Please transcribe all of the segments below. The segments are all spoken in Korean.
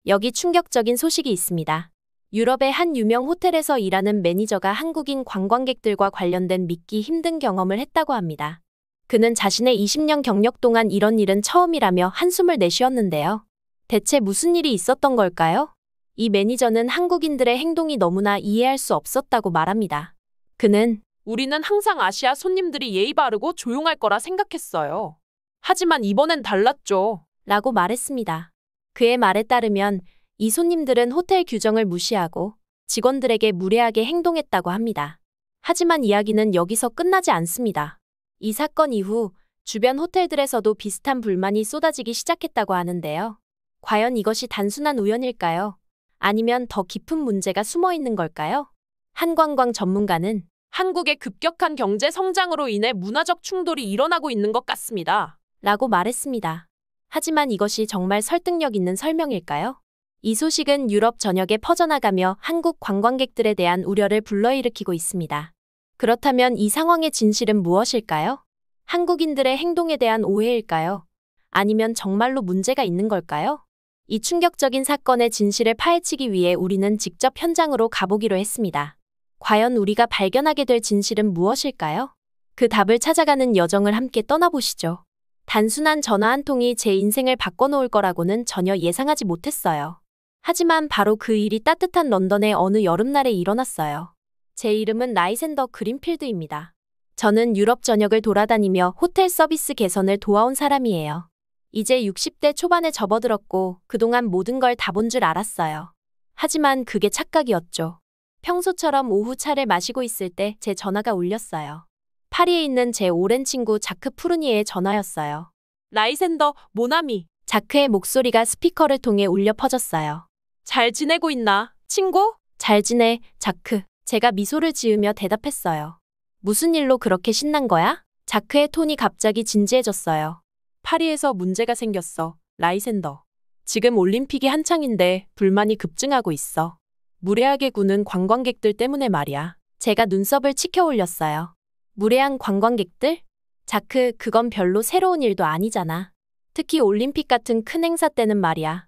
여기 충격적인 소식이 있습니다. 유럽의 한 유명 호텔에서 일하는 매니저가 한국인 관광객들과 관련된 믿기 힘든 경험을 했다고 합니다. 그는 자신의 20년 경력 동안 이런 일은 처음이라며 한숨을 내쉬었는데요. 대체 무슨 일이 있었던 걸까요? 이 매니저는 한국인들의 행동이 너무나 이해할 수 없었다고 말합니다. 그는 우리는 항상 아시아 손님들이 예의 바르고 조용할 거라 생각했어요. 하지만 이번엔 달랐죠. 라고 말했습니다. 그의 말에 따르면 이 손님들은 호텔 규정을 무시하고 직원들에게 무례하게 행동했다고 합니다. 하지만 이야기는 여기서 끝나지 않습니다. 이 사건 이후 주변 호텔들에서도 비슷한 불만이 쏟아지기 시작했다고 하는데요. 과연 이것이 단순한 우연일까요? 아니면 더 깊은 문제가 숨어 있는 걸까요? 한 관광 전문가는 한국의 급격한 경제 성장으로 인해 문화적 충돌이 일어나고 있는 것 같습니다. 라고 말했습니다. 하지만 이것이 정말 설득력 있는 설명일까요? 이 소식은 유럽 전역에 퍼져나가며 한국 관광객들에 대한 우려를 불러일으키고 있습니다. 그렇다면 이 상황의 진실은 무엇일까요? 한국인들의 행동에 대한 오해일까요? 아니면 정말로 문제가 있는 걸까요? 이 충격적인 사건의 진실을 파헤치기 위해 우리는 직접 현장으로 가보기로 했습니다. 과연 우리가 발견하게 될 진실은 무엇일까요? 그 답을 찾아가는 여정을 함께 떠나보시죠. 단순한 전화 한 통이 제 인생을 바꿔놓을 거라고는 전혀 예상하지 못했어요. 하지만 바로 그 일이 따뜻한 런던의 어느 여름날에 일어났어요. 제 이름은 라이센더 그린필드입니다. 저는 유럽 전역을 돌아다니며 호텔 서비스 개선을 도와온 사람이에요. 이제 60대 초반에 접어들었고 그동안 모든 걸 다 본 줄 알았어요. 하지만 그게 착각이었죠. 평소처럼 오후 차를 마시고 있을 때 제 전화가 울렸어요. 파리에 있는 제 오랜 친구 자크 푸르니에의 전화였어요. 라이센더, 모나미. 자크의 목소리가 스피커를 통해 울려 퍼졌어요. 잘 지내고 있나, 친구? 잘 지내, 자크. 제가 미소를 지으며 대답했어요. 무슨 일로 그렇게 신난 거야? 자크의 톤이 갑자기 진지해졌어요. 파리에서 문제가 생겼어, 라이센더. 지금 올림픽이 한창인데 불만이 급증하고 있어. 무례하게 구는 관광객들 때문에 말이야. 제가 눈썹을 치켜 올렸어요. 무례한 관광객들? 자크, 그건 별로 새로운 일도 아니잖아. 특히 올림픽 같은 큰 행사 때는 말이야.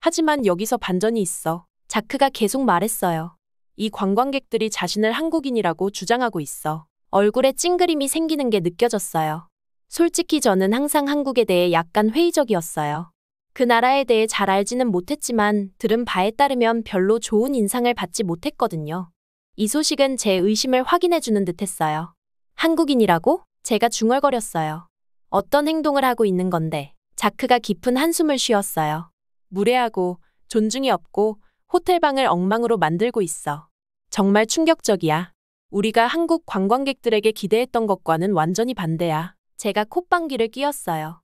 하지만 여기서 반전이 있어. 자크가 계속 말했어요. 이 관광객들이 자신을 한국인이라고 주장하고 있어. 얼굴에 찡그림이 생기는 게 느껴졌어요. 솔직히 저는 항상 한국에 대해 약간 회의적이었어요. 그 나라에 대해 잘 알지는 못했지만 들은 바에 따르면 별로 좋은 인상을 받지 못했거든요. 이 소식은 제 의심을 확인해주는 듯했어요. 한국인이라고? 제가 중얼거렸어요. 어떤 행동을 하고 있는 건데? 자크가 깊은 한숨을 쉬었어요. 무례하고 존중이 없고 호텔방을 엉망으로 만들고 있어. 정말 충격적이야. 우리가 한국 관광객들에게 기대했던 것과는 완전히 반대야. 제가 콧방귀를 뀌었어요.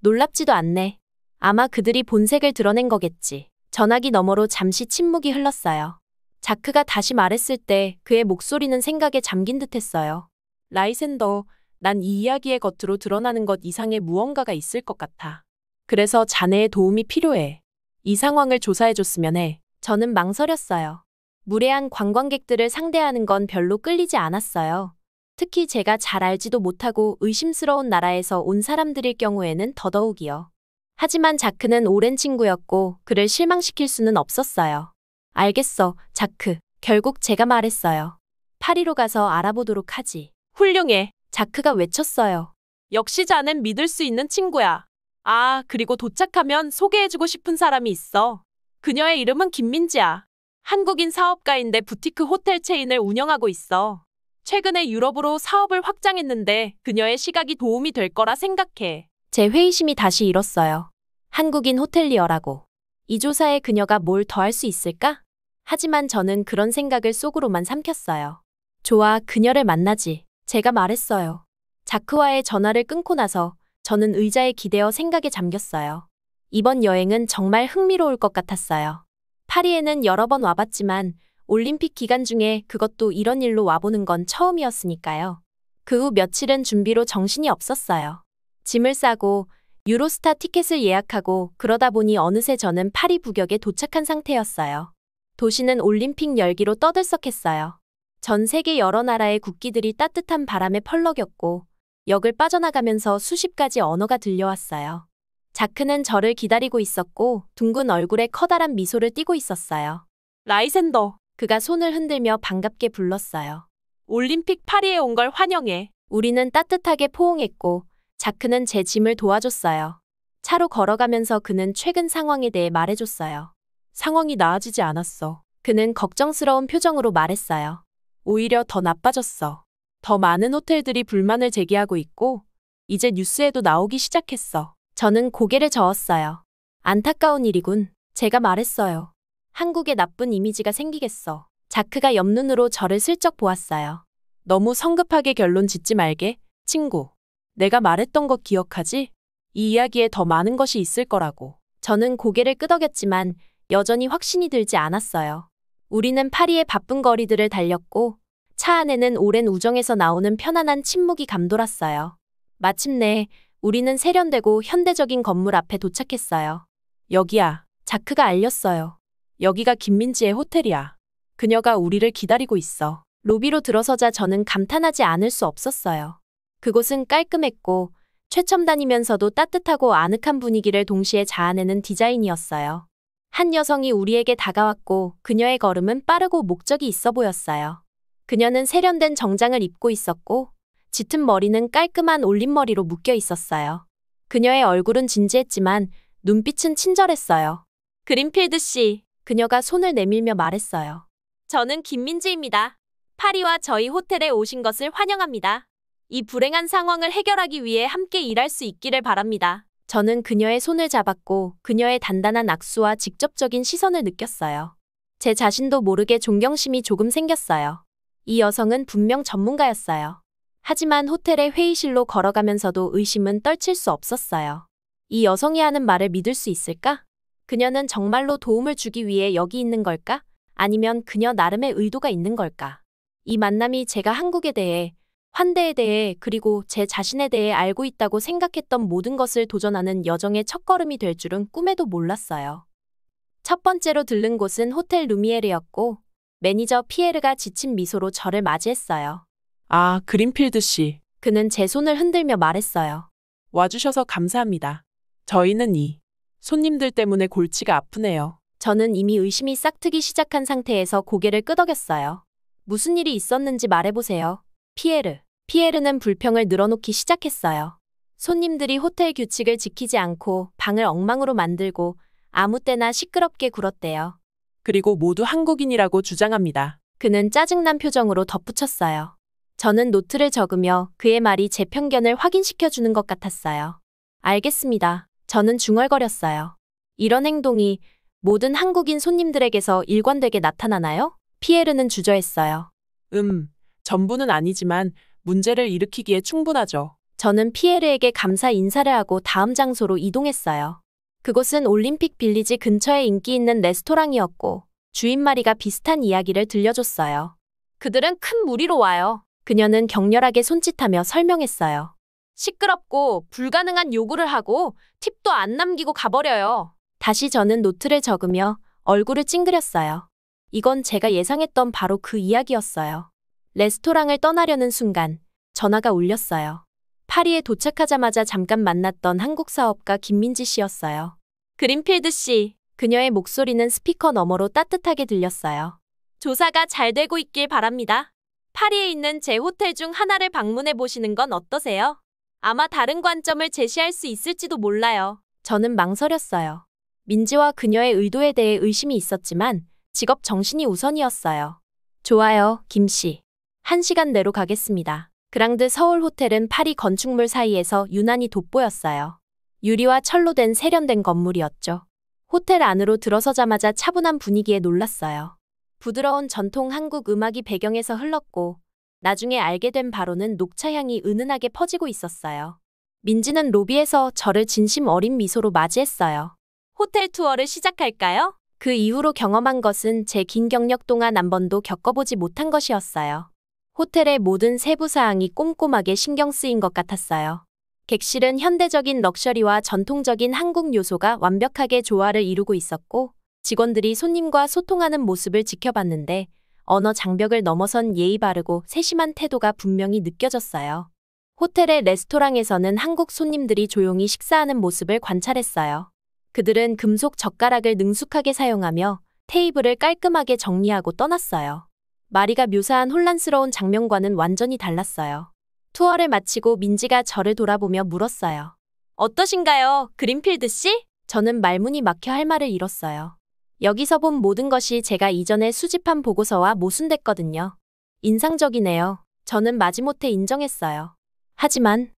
놀랍지도 않네. 아마 그들이 본색을 드러낸 거겠지. 전화기 너머로 잠시 침묵이 흘렀어요. 자크가 다시 말했을 때 그의 목소리는 생각에 잠긴 듯했어요. 라이센더, 난 이 이야기의 겉으로 드러나는 것 이상의 무언가가 있을 것 같아. 그래서 자네의 도움이 필요해. 이 상황을 조사해줬으면 해. 저는 망설였어요. 무례한 관광객들을 상대하는 건 별로 끌리지 않았어요. 특히 제가 잘 알지도 못하고 의심스러운 나라에서 온 사람들일 경우에는 더더욱이요. 하지만 자크는 오랜 친구였고 그를 실망시킬 수는 없었어요. 알겠어, 자크. 결국 제가 말했어요. 파리로 가서 알아보도록 하지. 훌륭해. 자크가 외쳤어요. 역시 자넨 믿을 수 있는 친구야. 그리고 도착하면 소개해주고 싶은 사람이 있어. 그녀의 이름은 김민지야. 한국인 사업가인데 부티크 호텔 체인을 운영하고 있어. 최근에 유럽으로 사업을 확장했는데 그녀의 시각이 도움이 될 거라 생각해. 제 회의심이 다시 일었어요. 한국인 호텔리어라고. 이 조사에 그녀가 뭘 더 할 수 있을까? 하지만 저는 그런 생각을 속으로만 삼켰어요. 좋아, 그녀를 만나지. 제가 말했어요. 자크와의 전화를 끊고 나서 저는 의자에 기대어 생각에 잠겼어요. 이번 여행은 정말 흥미로울 것 같았어요. 파리에는 여러 번 와봤지만 올림픽 기간 중에 그것도 이런 일로 와보는 건 처음이었으니까요. 그 후 며칠은 준비로 정신이 없었어요. 짐을 싸고 유로스타 티켓을 예약하고 그러다 보니 어느새 저는 파리 북역에 도착한 상태였어요. 도시는 올림픽 열기로 떠들썩했어요. 전 세계 여러 나라의 국기들이 따뜻한 바람에 펄럭였고 역을 빠져나가면서 수십 가지 언어가 들려왔어요. 자크는 저를 기다리고 있었고 둥근 얼굴에 커다란 미소를 띠고 있었어요. 라이센더, 그가 손을 흔들며 반갑게 불렀어요. 올림픽 파리에 온 걸 환영해. 우리는 따뜻하게 포옹했고 자크는 제 짐을 도와줬어요. 차로 걸어가면서 그는 최근 상황에 대해 말해줬어요. 상황이 나아지지 않았어. 그는 걱정스러운 표정으로 말했어요. 오히려 더 나빠졌어. 더 많은 호텔들이 불만을 제기하고 있고, 이제 뉴스에도 나오기 시작했어. 저는 고개를 저었어요. 안타까운 일이군. 제가 말했어요. 한국에 나쁜 이미지가 생기겠어. 자크가 옆눈으로 저를 슬쩍 보았어요. 너무 성급하게 결론 짓지 말게, 친구. 내가 말했던 거 기억하지? 이 이야기에 더 많은 것이 있을 거라고. 저는 고개를 끄덕였지만 여전히 확신이 들지 않았어요. 우리는 파리의 바쁜 거리들을 달렸고 차 안에는 오랜 우정에서 나오는 편안한 침묵이 감돌았어요. 마침내 우리는 세련되고 현대적인 건물 앞에 도착했어요. 여기야. 자크가 알렸어요. 여기가 김민지의 호텔이야. 그녀가 우리를 기다리고 있어. 로비로 들어서자 저는 감탄하지 않을 수 없었어요. 그곳은 깔끔했고 최첨단이면서도 따뜻하고 아늑한 분위기를 동시에 자아내는 디자인이었어요. 한 여성이 우리에게 다가왔고 그녀의 걸음은 빠르고 목적이 있어 보였어요. 그녀는 세련된 정장을 입고 있었고 짙은 머리는 깔끔한 올림머리로 묶여 있었어요. 그녀의 얼굴은 진지했지만 눈빛은 친절했어요. 그린필드 씨, 그녀가 손을 내밀며 말했어요. 저는 김민지입니다. 파리와 저희 호텔에 오신 것을 환영합니다. 이 불행한 상황을 해결하기 위해 함께 일할 수 있기를 바랍니다. 저는 그녀의 손을 잡았고 그녀의 단단한 악수와 직접적인 시선을 느꼈어요. 제 자신도 모르게 존경심이 조금 생겼어요. 이 여성은 분명 전문가였어요. 하지만 호텔의 회의실로 걸어가면서도 의심은 떨칠 수 없었어요. 이 여성이 하는 말을 믿을 수 있을까? 그녀는 정말로 도움을 주기 위해 여기 있는 걸까? 아니면 그녀 나름의 의도가 있는 걸까? 이 만남이 제가 한국에 대해, 환대에 대해, 그리고 제 자신에 대해 알고 있다고 생각했던 모든 것을 도전하는 여정의 첫걸음이 될 줄은 꿈에도 몰랐어요. 첫 번째로 들른 곳은 호텔 루미에르였고 매니저 피에르가 지친 미소로 저를 맞이했어요. 아, 그린필드 씨. 그는 제 손을 흔들며 말했어요. 와주셔서 감사합니다. 저희는 이 손님들 때문에 골치가 아프네요. 저는 이미 의심이 싹트기 시작한 상태에서 고개를 끄덕였어요. 무슨 일이 있었는지 말해보세요. 피에르. 피에르는 불평을 늘어놓기 시작했어요. 손님들이 호텔 규칙을 지키지 않고 방을 엉망으로 만들고 아무 때나 시끄럽게 굴었대요. 그리고 모두 한국인이라고 주장합니다. 그는 짜증난 표정으로 덧붙였어요. 저는 노트를 적으며 그의 말이 제 편견을 확인시켜주는 것 같았어요. 알겠습니다. 저는 중얼거렸어요. 이런 행동이 모든 한국인 손님들에게서 일관되게 나타나나요? 피에르는 주저했어요. 전부는 아니지만 문제를 일으키기에 충분하죠. 저는 피에르에게 감사 인사를 하고 다음 장소로 이동했어요. 그곳은 올림픽 빌리지 근처에 인기 있는 레스토랑이었고 주인 마리가 비슷한 이야기를 들려줬어요. 그들은 큰 무리로 와요. 그녀는 격렬하게 손짓하며 설명했어요. 시끄럽고 불가능한 요구를 하고 팁도 안 남기고 가버려요. 다시 저는 노트를 적으며 얼굴을 찡그렸어요. 이건 제가 예상했던 바로 그 이야기였어요. 레스토랑을 떠나려는 순간 전화가 울렸어요. 파리에 도착하자마자 잠깐 만났던 한국 사업가 김민지 씨였어요. 그린필드 씨, 그녀의 목소리는 스피커 너머로 따뜻하게 들렸어요. 조사가 잘 되고 있길 바랍니다. 파리에 있는 제 호텔 중 하나를 방문해 보시는 건 어떠세요? 아마 다른 관점을 제시할 수 있을지도 몰라요. 저는 망설였어요. 민지와 그녀의 의도에 대해 의심이 있었지만 직업 정신이 우선이었어요. 좋아요, 김 씨. 1시간 내로 가겠습니다. 그랑드 서울 호텔은 파리 건축물 사이에서 유난히 돋보였어요. 유리와 철로 된 세련된 건물이었죠. 호텔 안으로 들어서자마자 차분한 분위기에 놀랐어요. 부드러운 전통 한국 음악이 배경에서 흘렀고 나중에 알게 된 바로는 녹차향이 은은하게 퍼지고 있었어요. 민지는 로비에서 저를 진심 어린 미소로 맞이했어요. 호텔 투어를 시작할까요? 그 이후로 경험한 것은 제 긴 경력 동안 한 번도 겪어보지 못한 것이었어요. 호텔의 모든 세부 사항이 꼼꼼하게 신경 쓰인 것 같았어요. 객실은 현대적인 럭셔리와 전통적인 한국 요소가 완벽하게 조화를 이루고 있었고 직원들이 손님과 소통하는 모습을 지켜봤는데 언어 장벽을 넘어선 예의 바르고 세심한 태도가 분명히 느껴졌어요. 호텔의 레스토랑에서는 한국 손님들이 조용히 식사하는 모습을 관찰했어요. 그들은 금속 젓가락을 능숙하게 사용하며 테이블을 깔끔하게 정리하고 떠났어요. 마리가 묘사한 혼란스러운 장면과는 완전히 달랐어요. 투어를 마치고 민지가 저를 돌아보며 물었어요. 어떠신가요, 그린필드 씨? 저는 말문이 막혀 할 말을 잃었어요. 여기서 본 모든 것이 제가 이전에 수집한 보고서와 모순됐거든요. 인상적이네요. 저는 마지못해 인정했어요. 하지만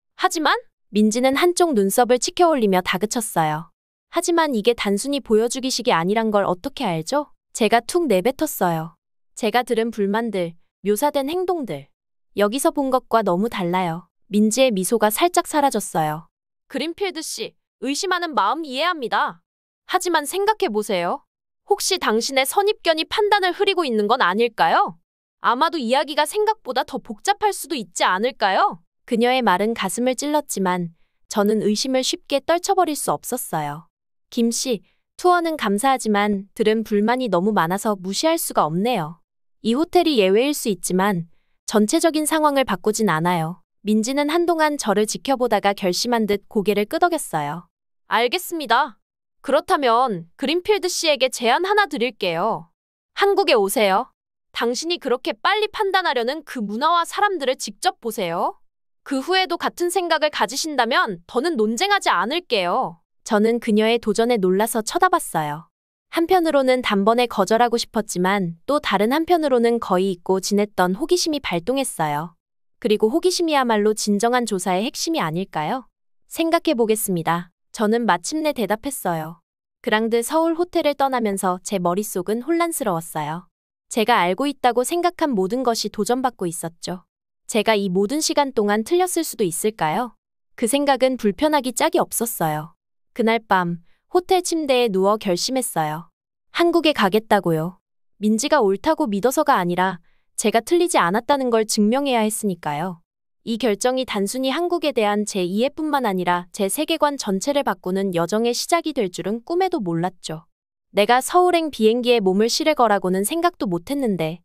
민지는 한쪽 눈썹을 치켜 올리며 다그쳤어요. 하지만 이게 단순히 보여주기식이 아니란 걸 어떻게 알죠? 제가 툭 내뱉었어요. 제가 들은 불만들, 묘사된 행동들. 여기서 본 것과 너무 달라요. 민지의 미소가 살짝 사라졌어요. 그린필드 씨, 의심하는 마음 이해합니다. 하지만 생각해보세요. 혹시 당신의 선입견이 판단을 흐리고 있는 건 아닐까요? 아마도 이야기가 생각보다 더 복잡할 수도 있지 않을까요? 그녀의 말은 가슴을 찔렀지만 저는 의심을 쉽게 떨쳐버릴 수 없었어요. 김 씨, 투어는 감사하지만 들은 불만이 너무 많아서 무시할 수가 없네요. 이 호텔이 예외일 수 있지만 전체적인 상황을 바꾸진 않아요. 민지는 한동안 저를 지켜보다가 결심한 듯 고개를 끄덕였어요. 알겠습니다. 그렇다면 그린필드 씨에게 제안 하나 드릴게요. 한국에 오세요. 당신이 그렇게 빨리 판단하려는 그 문화와 사람들을 직접 보세요. 그 후에도 같은 생각을 가지신다면 더는 논쟁하지 않을게요. 저는 그녀의 도전에 놀라서 쳐다봤어요. 한편으로는 단번에 거절하고 싶었지만 또 다른 한편으로는 거의 잊고 지냈던 호기심이 발동했어요. 그리고 호기심이야말로 진정한 조사의 핵심이 아닐까요? 생각해 보겠습니다. 저는 마침내 대답했어요. 그랑드 서울 호텔을 떠나면서 제 머릿속은 혼란스러웠어요. 제가 알고 있다고 생각한 모든 것이 도전받고 있었죠. 제가 이 모든 시간 동안 틀렸을 수도 있을까요? 그 생각은 불편하기 짝이 없었어요. 그날 밤 호텔 침대에 누워 결심했어요. 한국에 가겠다고요. 민지가 옳다고 믿어서가 아니라 제가 틀리지 않았다는 걸 증명해야 했으니까요. 이 결정이 단순히 한국에 대한 제 이해뿐만 아니라 제 세계관 전체를 바꾸는 여정의 시작이 될 줄은 꿈에도 몰랐죠. 내가 서울행 비행기에 몸을 실을 거라고는 생각도 못했는데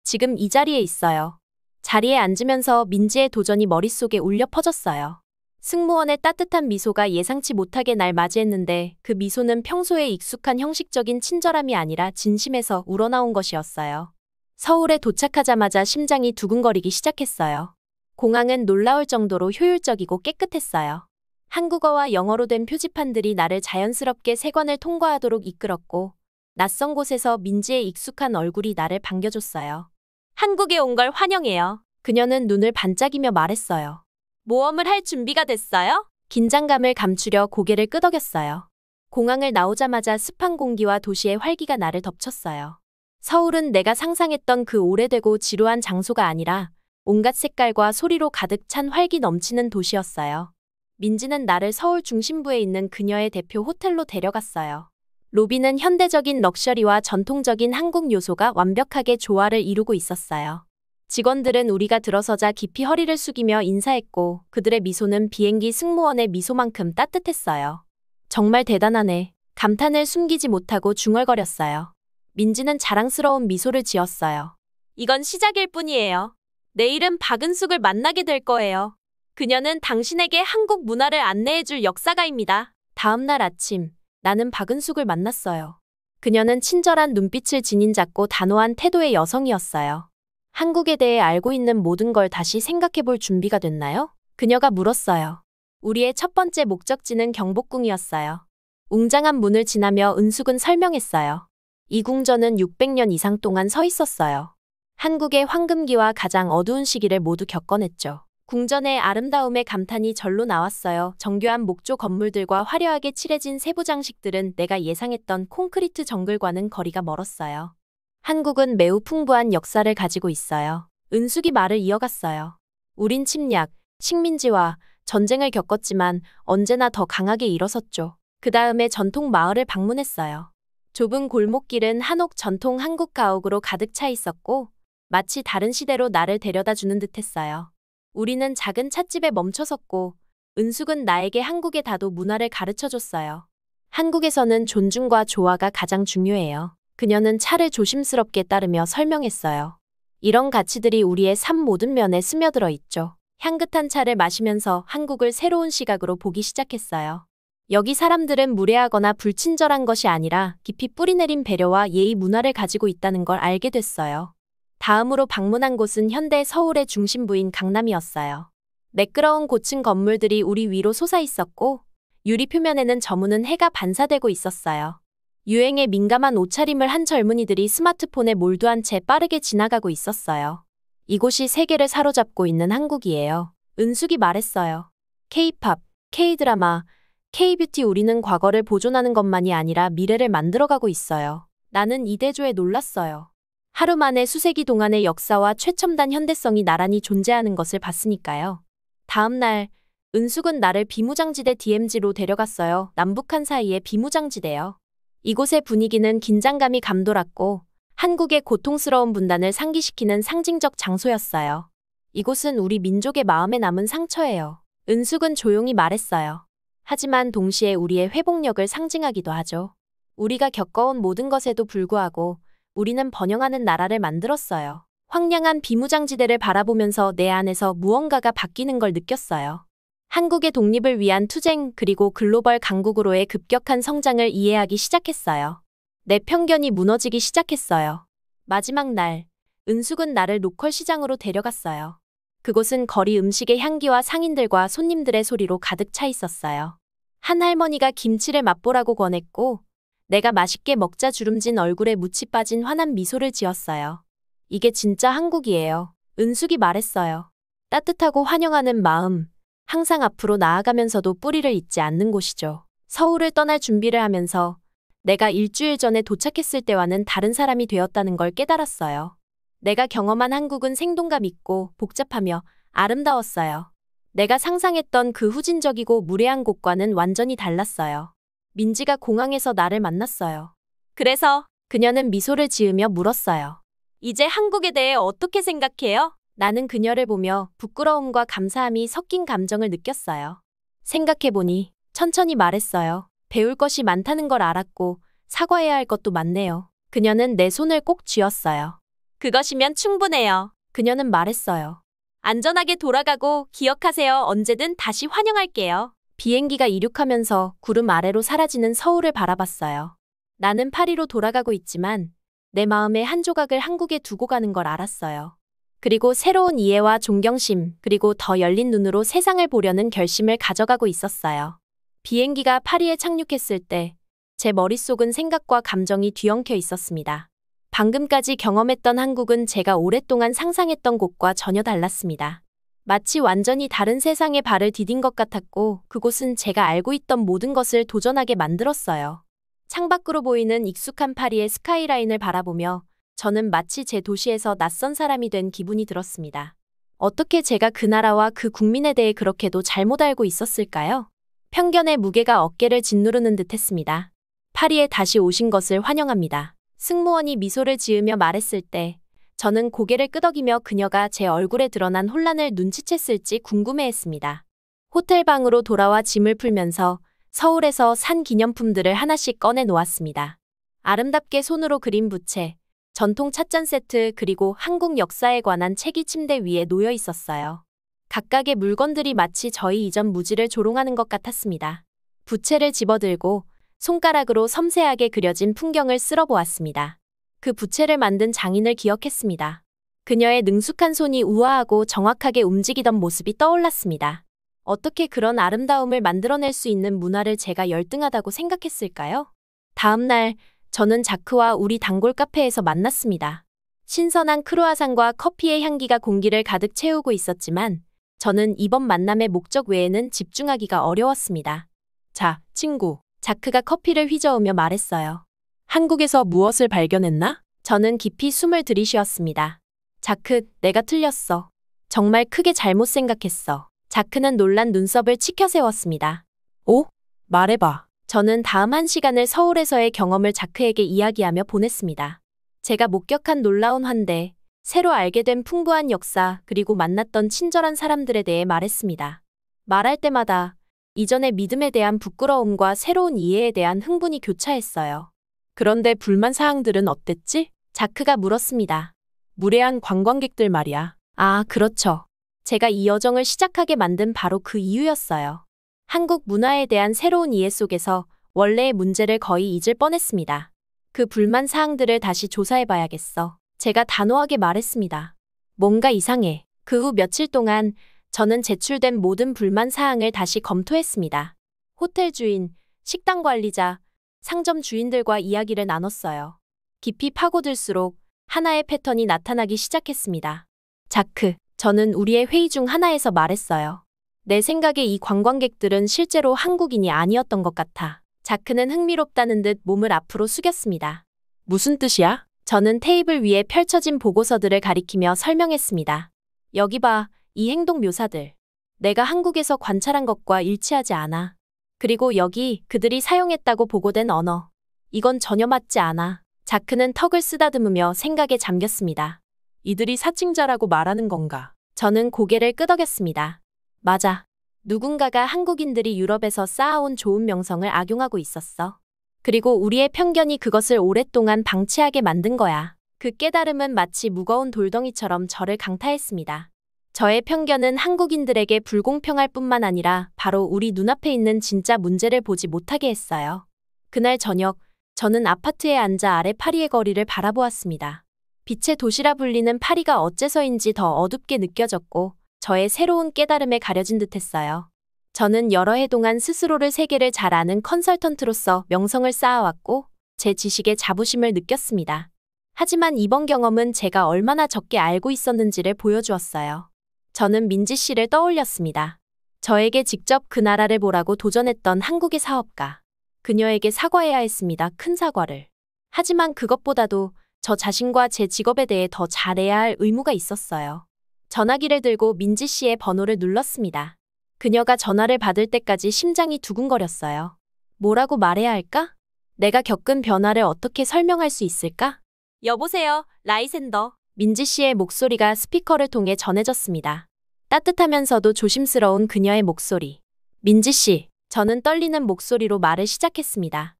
지금 이 자리에 있어요. 자리에 앉으면서 민지의 도전이 머릿속에 울려 퍼졌어요. 승무원의 따뜻한 미소가 예상치 못하게 날 맞이했는데 그 미소는 평소에 익숙한 형식적인 친절함이 아니라 진심에서 우러나온 것이었어요. 서울에 도착하자마자 심장이 두근거리기 시작했어요. 공항은 놀라울 정도로 효율적이고 깨끗했어요. 한국어와 영어로 된 표지판들이 나를 자연스럽게 세관을 통과하도록 이끌었고 낯선 곳에서 민지의 익숙한 얼굴이 나를 반겨줬어요. 한국에 온 걸 환영해요. 그녀는 눈을 반짝이며 말했어요. 모험을 할 준비가 됐어요? 긴장감을 감추려 고개를 끄덕였어요. 공항을 나오자마자 습한 공기와 도시의 활기가 나를 덮쳤어요. 서울은 내가 상상했던 그 오래되고 지루한 장소가 아니라 온갖 색깔과 소리로 가득 찬 활기 넘치는 도시였어요. 민지는 나를 서울 중심부에 있는 그녀의 대표 호텔로 데려갔어요. 로비는 현대적인 럭셔리와 전통적인 한국 요소가 완벽하게 조화를 이루고 있었어요. 직원들은 우리가 들어서자 깊이 허리를 숙이며 인사했고 그들의 미소는 비행기 승무원의 미소만큼 따뜻했어요. 정말 대단하네. 감탄을 숨기지 못하고 중얼거렸어요. 민지는 자랑스러운 미소를 지었어요. 이건 시작일 뿐이에요. 내일은 박은숙을 만나게 될 거예요. 그녀는 당신에게 한국 문화를 안내해줄 역사가입니다. 다음 날 아침, 나는 박은숙을 만났어요. 그녀는 친절한 눈빛을 지닌 작고 단호한 태도의 여성이었어요. 한국에 대해 알고 있는 모든 걸 다시 생각해볼 준비가 됐나요? 그녀가 물었어요. 우리의 첫 번째 목적지는 경복궁이었어요. 웅장한 문을 지나며 은숙은 설명했어요. 이 궁전은 600년 이상 동안 서 있었어요. 한국의 황금기와 가장 어두운 시기를 모두 겪어냈죠. 궁전의 아름다움에 감탄이 절로 나왔어요. 정교한 목조 건물들과 화려하게 칠해진 세부 장식들은 내가 예상했던 콘크리트 정글과는 거리가 멀었어요. 한국은 매우 풍부한 역사를 가지고 있어요. 은숙이 말을 이어갔어요. 우린 침략, 식민지와 전쟁을 겪었지만 언제나 더 강하게 일어섰죠. 그 다음에 전통 마을을 방문했어요. 좁은 골목길은 한옥 전통 한국 가옥으로 가득 차 있었고 마치 다른 시대로 나를 데려다 주는 듯했어요. 우리는 작은 찻집에 멈춰섰고 은숙은 나에게 한국의 다도 문화를 가르쳐줬어요. 한국에서는 존중과 조화가 가장 중요해요. 그녀는 차를 조심스럽게 따르며 설명했어요. 이런 가치들이 우리의 삶 모든 면에 스며들어 있죠. 향긋한 차를 마시면서 한국을 새로운 시각으로 보기 시작했어요. 여기 사람들은 무례하거나 불친절한 것이 아니라 깊이 뿌리내린 배려와 예의 문화를 가지고 있다는 걸 알게 됐어요. 다음으로 방문한 곳은 현대 서울의 중심부인 강남이었어요. 매끄러운 고층 건물들이 우리 위로 솟아 있었고 유리 표면에는 저무는 해가 반사되고 있었어요. 유행에 민감한 옷차림을 한 젊은이들이 스마트폰에 몰두한 채 빠르게 지나가고 있었어요. 이곳이 세계를 사로잡고 있는 한국이에요. 은숙이 말했어요. K-팝, K-드라마, K-뷰티 우리는 과거를 보존하는 것만이 아니라 미래를 만들어가고 있어요. 나는 이 대조에 놀랐어요. 하루 만에 수세기 동안의 역사와 최첨단 현대성이 나란히 존재하는 것을 봤으니까요. 다음 날, 은숙은 나를 비무장지대 DMZ로 데려갔어요. 남북한 사이의 비무장지대요. 이곳의 분위기는 긴장감이 감돌았고 한국의 고통스러운 분단을 상기시키는 상징적 장소였어요. 이곳은 우리 민족의 마음에 남은 상처예요. 은숙은 조용히 말했어요. 하지만 동시에 우리의 회복력을 상징하기도 하죠. 우리가 겪어온 모든 것에도 불구하고 우리는 번영하는 나라를 만들었어요. 황량한 비무장지대를 바라보면서 내 안에서 무언가가 바뀌는 걸 느꼈어요. 한국의 독립을 위한 투쟁 그리고 글로벌 강국으로의 급격한 성장을 이해하기 시작했어요. 내 편견이 무너지기 시작했어요. 마지막 날, 은숙은 나를 로컬 시장으로 데려갔어요. 그곳은 거리 음식의 향기와 상인들과 손님들의 소리로 가득 차 있었어요. 한 할머니가 김치를 맛보라고 권했고 내가 맛있게 먹자 주름진 얼굴에 묻히 빠진 환한 미소를 지었어요. 이게 진짜 한국이에요. 은숙이 말했어요. 따뜻하고 환영하는 마음, 항상 앞으로 나아가면서도 뿌리를 잇지 않는 곳이죠. 서울을 떠날 준비를 하면서 내가 일주일 전에 도착했을 때와는 다른 사람이 되었다는 걸 깨달았어요. 내가 경험한 한국은 생동감 있고 복잡하며 아름다웠어요. 내가 상상했던 그 후진적이고 무례한 곳과는 완전히 달랐어요. 민지가 공항에서 나를 만났어요. 그래서 그녀는 미소를 지으며 물었어요. 이제 한국에 대해 어떻게 생각해요? 나는 그녀를 보며 부끄러움과 감사함이 섞인 감정을 느꼈어요. 생각해보니 천천히 말했어요. 배울 것이 많다는 걸 알았고 사과해야 할 것도 많네요. 그녀는 내 손을 꼭 쥐었어요. 그것이면 충분해요. 그녀는 말했어요. 안전하게 돌아가고 기억하세요. 언제든 다시 환영할게요. 비행기가 이륙하면서 구름 아래로 사라지는 서울을 바라봤어요. 나는 파리로 돌아가고 있지만 내 마음의 한 조각을 한국에 두고 가는 걸 알았어요. 그리고 새로운 이해와 존경심, 그리고 더 열린 눈으로 세상을 보려는 결심을 가져가고 있었어요. 비행기가 파리에 착륙했을 때 제 머릿속은 생각과 감정이 뒤엉켜 있었습니다. 방금까지 경험했던 한국은 제가 오랫동안 상상했던 곳과 전혀 달랐습니다. 마치 완전히 다른 세상에 발을 디딘 것 같았고 그곳은 제가 알고 있던 모든 것을 도전하게 만들었어요. 창밖으로 보이는 익숙한 파리의 스카이라인을 바라보며 저는 마치 제 도시에서 낯선 사람이 된 기분이 들었습니다. 어떻게 제가 그 나라와 그 국민에 대해 그렇게도 잘못 알고 있었을까요? 편견의 무게가 어깨를 짓누르는 듯했습니다. 파리에 다시 오신 것을 환영합니다. 승무원이 미소를 지으며 말했을 때 저는 고개를 끄덕이며 그녀가 제 얼굴에 드러난 혼란을 눈치챘을지 궁금해했습니다. 호텔 방으로 돌아와 짐을 풀면서 서울에서 산 기념품들을 하나씩 꺼내 놓았습니다. 아름답게 손으로 그린 부채, 전통 찻잔 세트 그리고 한국 역사에 관한 책이 침대 위에 놓여 있었어요. 각각의 물건들이 마치 저희 이전 무지를 조롱하는 것 같았습니다. 부채를 집어들고 손가락으로 섬세하게 그려진 풍경을 쓸어보았습니다. 그 부채를 만든 장인을 기억했습니다. 그녀의 능숙한 손이 우아하고 정확하게 움직이던 모습이 떠올랐습니다. 어떻게 그런 아름다움을 만들어낼 수 있는 문화를 제가 열등하다고 생각했을까요? 다음 날 저는 자크와 우리 단골 카페에서 만났습니다. 신선한 크루아상과 커피의 향기가 공기를 가득 채우고 있었지만 저는 이번 만남의 목적 외에는 집중하기가 어려웠습니다. 자, 친구. 자크가 커피를 휘저으며 말했어요. 한국에서 무엇을 발견했나? 저는 깊이 숨을 들이쉬었습니다. 자크, 내가 틀렸어. 정말 크게 잘못 생각했어. 자크는 놀란 눈썹을 치켜세웠습니다. 오? 말해봐. 저는 다음 1시간을 서울에서의 경험을 자크에게 이야기하며 보냈습니다. 제가 목격한 놀라운 환대, 새로 알게 된 풍부한 역사, 그리고 만났던 친절한 사람들에 대해 말했습니다. 말할 때마다 이전의 믿음에 대한 부끄러움과 새로운 이해에 대한 흥분이 교차했어요. 그런데 불만 사항들은 어땠지? 자크가 물었습니다. 무례한 관광객들 말이야. 아, 그렇죠. 제가 이 여정을 시작하게 만든 바로 그 이유였어요. 한국 문화에 대한 새로운 이해 속에서 원래의 문제를 거의 잊을 뻔했습니다. 그 불만 사항들을 다시 조사해봐야겠어. 제가 단호하게 말했습니다. 뭔가 이상해. 그 후 며칠 동안 저는 제출된 모든 불만 사항을 다시 검토했습니다. 호텔 주인, 식당 관리자, 상점 주인들과 이야기를 나눴어요. 깊이 파고들수록 하나의 패턴이 나타나기 시작했습니다. 자크, 저는 우리의 회의 중 하나에서 말했어요. 내 생각에 이 관광객들은 실제로 한국인이 아니었던 것 같아. 자크는 흥미롭다는 듯 몸을 앞으로 숙였습니다. 무슨 뜻이야? 저는 테이블 위에 펼쳐진 보고서들을 가리키며 설명했습니다. 여기 봐, 이 행동 묘사들. 내가 한국에서 관찰한 것과 일치하지 않아. 그리고 여기 그들이 사용했다고 보고된 언어. 이건 전혀 맞지 않아. 자크는 턱을 쓰다듬으며 생각에 잠겼습니다. 이들이 사칭자라고 말하는 건가? 저는 고개를 끄덕였습니다. 맞아. 누군가가 한국인들이 유럽에서 쌓아온 좋은 명성을 악용하고 있었어. 그리고 우리의 편견이 그것을 오랫동안 방치하게 만든 거야. 그 깨달음은 마치 무거운 돌덩이처럼 저를 강타했습니다. 저의 편견은 한국인들에게 불공평할 뿐만 아니라 바로 우리 눈앞에 있는 진짜 문제를 보지 못하게 했어요. 그날 저녁, 저는 아파트에 앉아 아래 파리의 거리를 바라보았습니다. 빛의 도시라 불리는 파리가 어째서인지 더 어둡게 느껴졌고 저의 새로운 깨달음에 가려진 듯했어요. 저는 여러 해 동안 스스로를 세계를 잘 아는 컨설턴트로서 명성을 쌓아왔고 제 지식에 자부심을 느꼈습니다. 하지만 이번 경험은 제가 얼마나 적게 알고 있었는지를 보여주었어요. 저는 민지 씨를 떠올렸습니다. 저에게 직접 그 나라를 보라고 도전했던 한국의 사업가. 그녀에게 사과해야 했습니다. 큰 사과를. 하지만 그것보다도 저 자신과 제 직업에 대해 더 잘해야 할 의무가 있었어요. 전화기를 들고 민지 씨의 번호를 눌렀습니다. 그녀가 전화를 받을 때까지 심장이 두근거렸어요. 뭐라고 말해야 할까? 내가 겪은 변화를 어떻게 설명할 수 있을까? 여보세요, 라이센더. 민지 씨의 목소리가 스피커를 통해 전해졌습니다. 따뜻하면서도 조심스러운 그녀의 목소리. 민지 씨, 저는 떨리는 목소리로 말을 시작했습니다.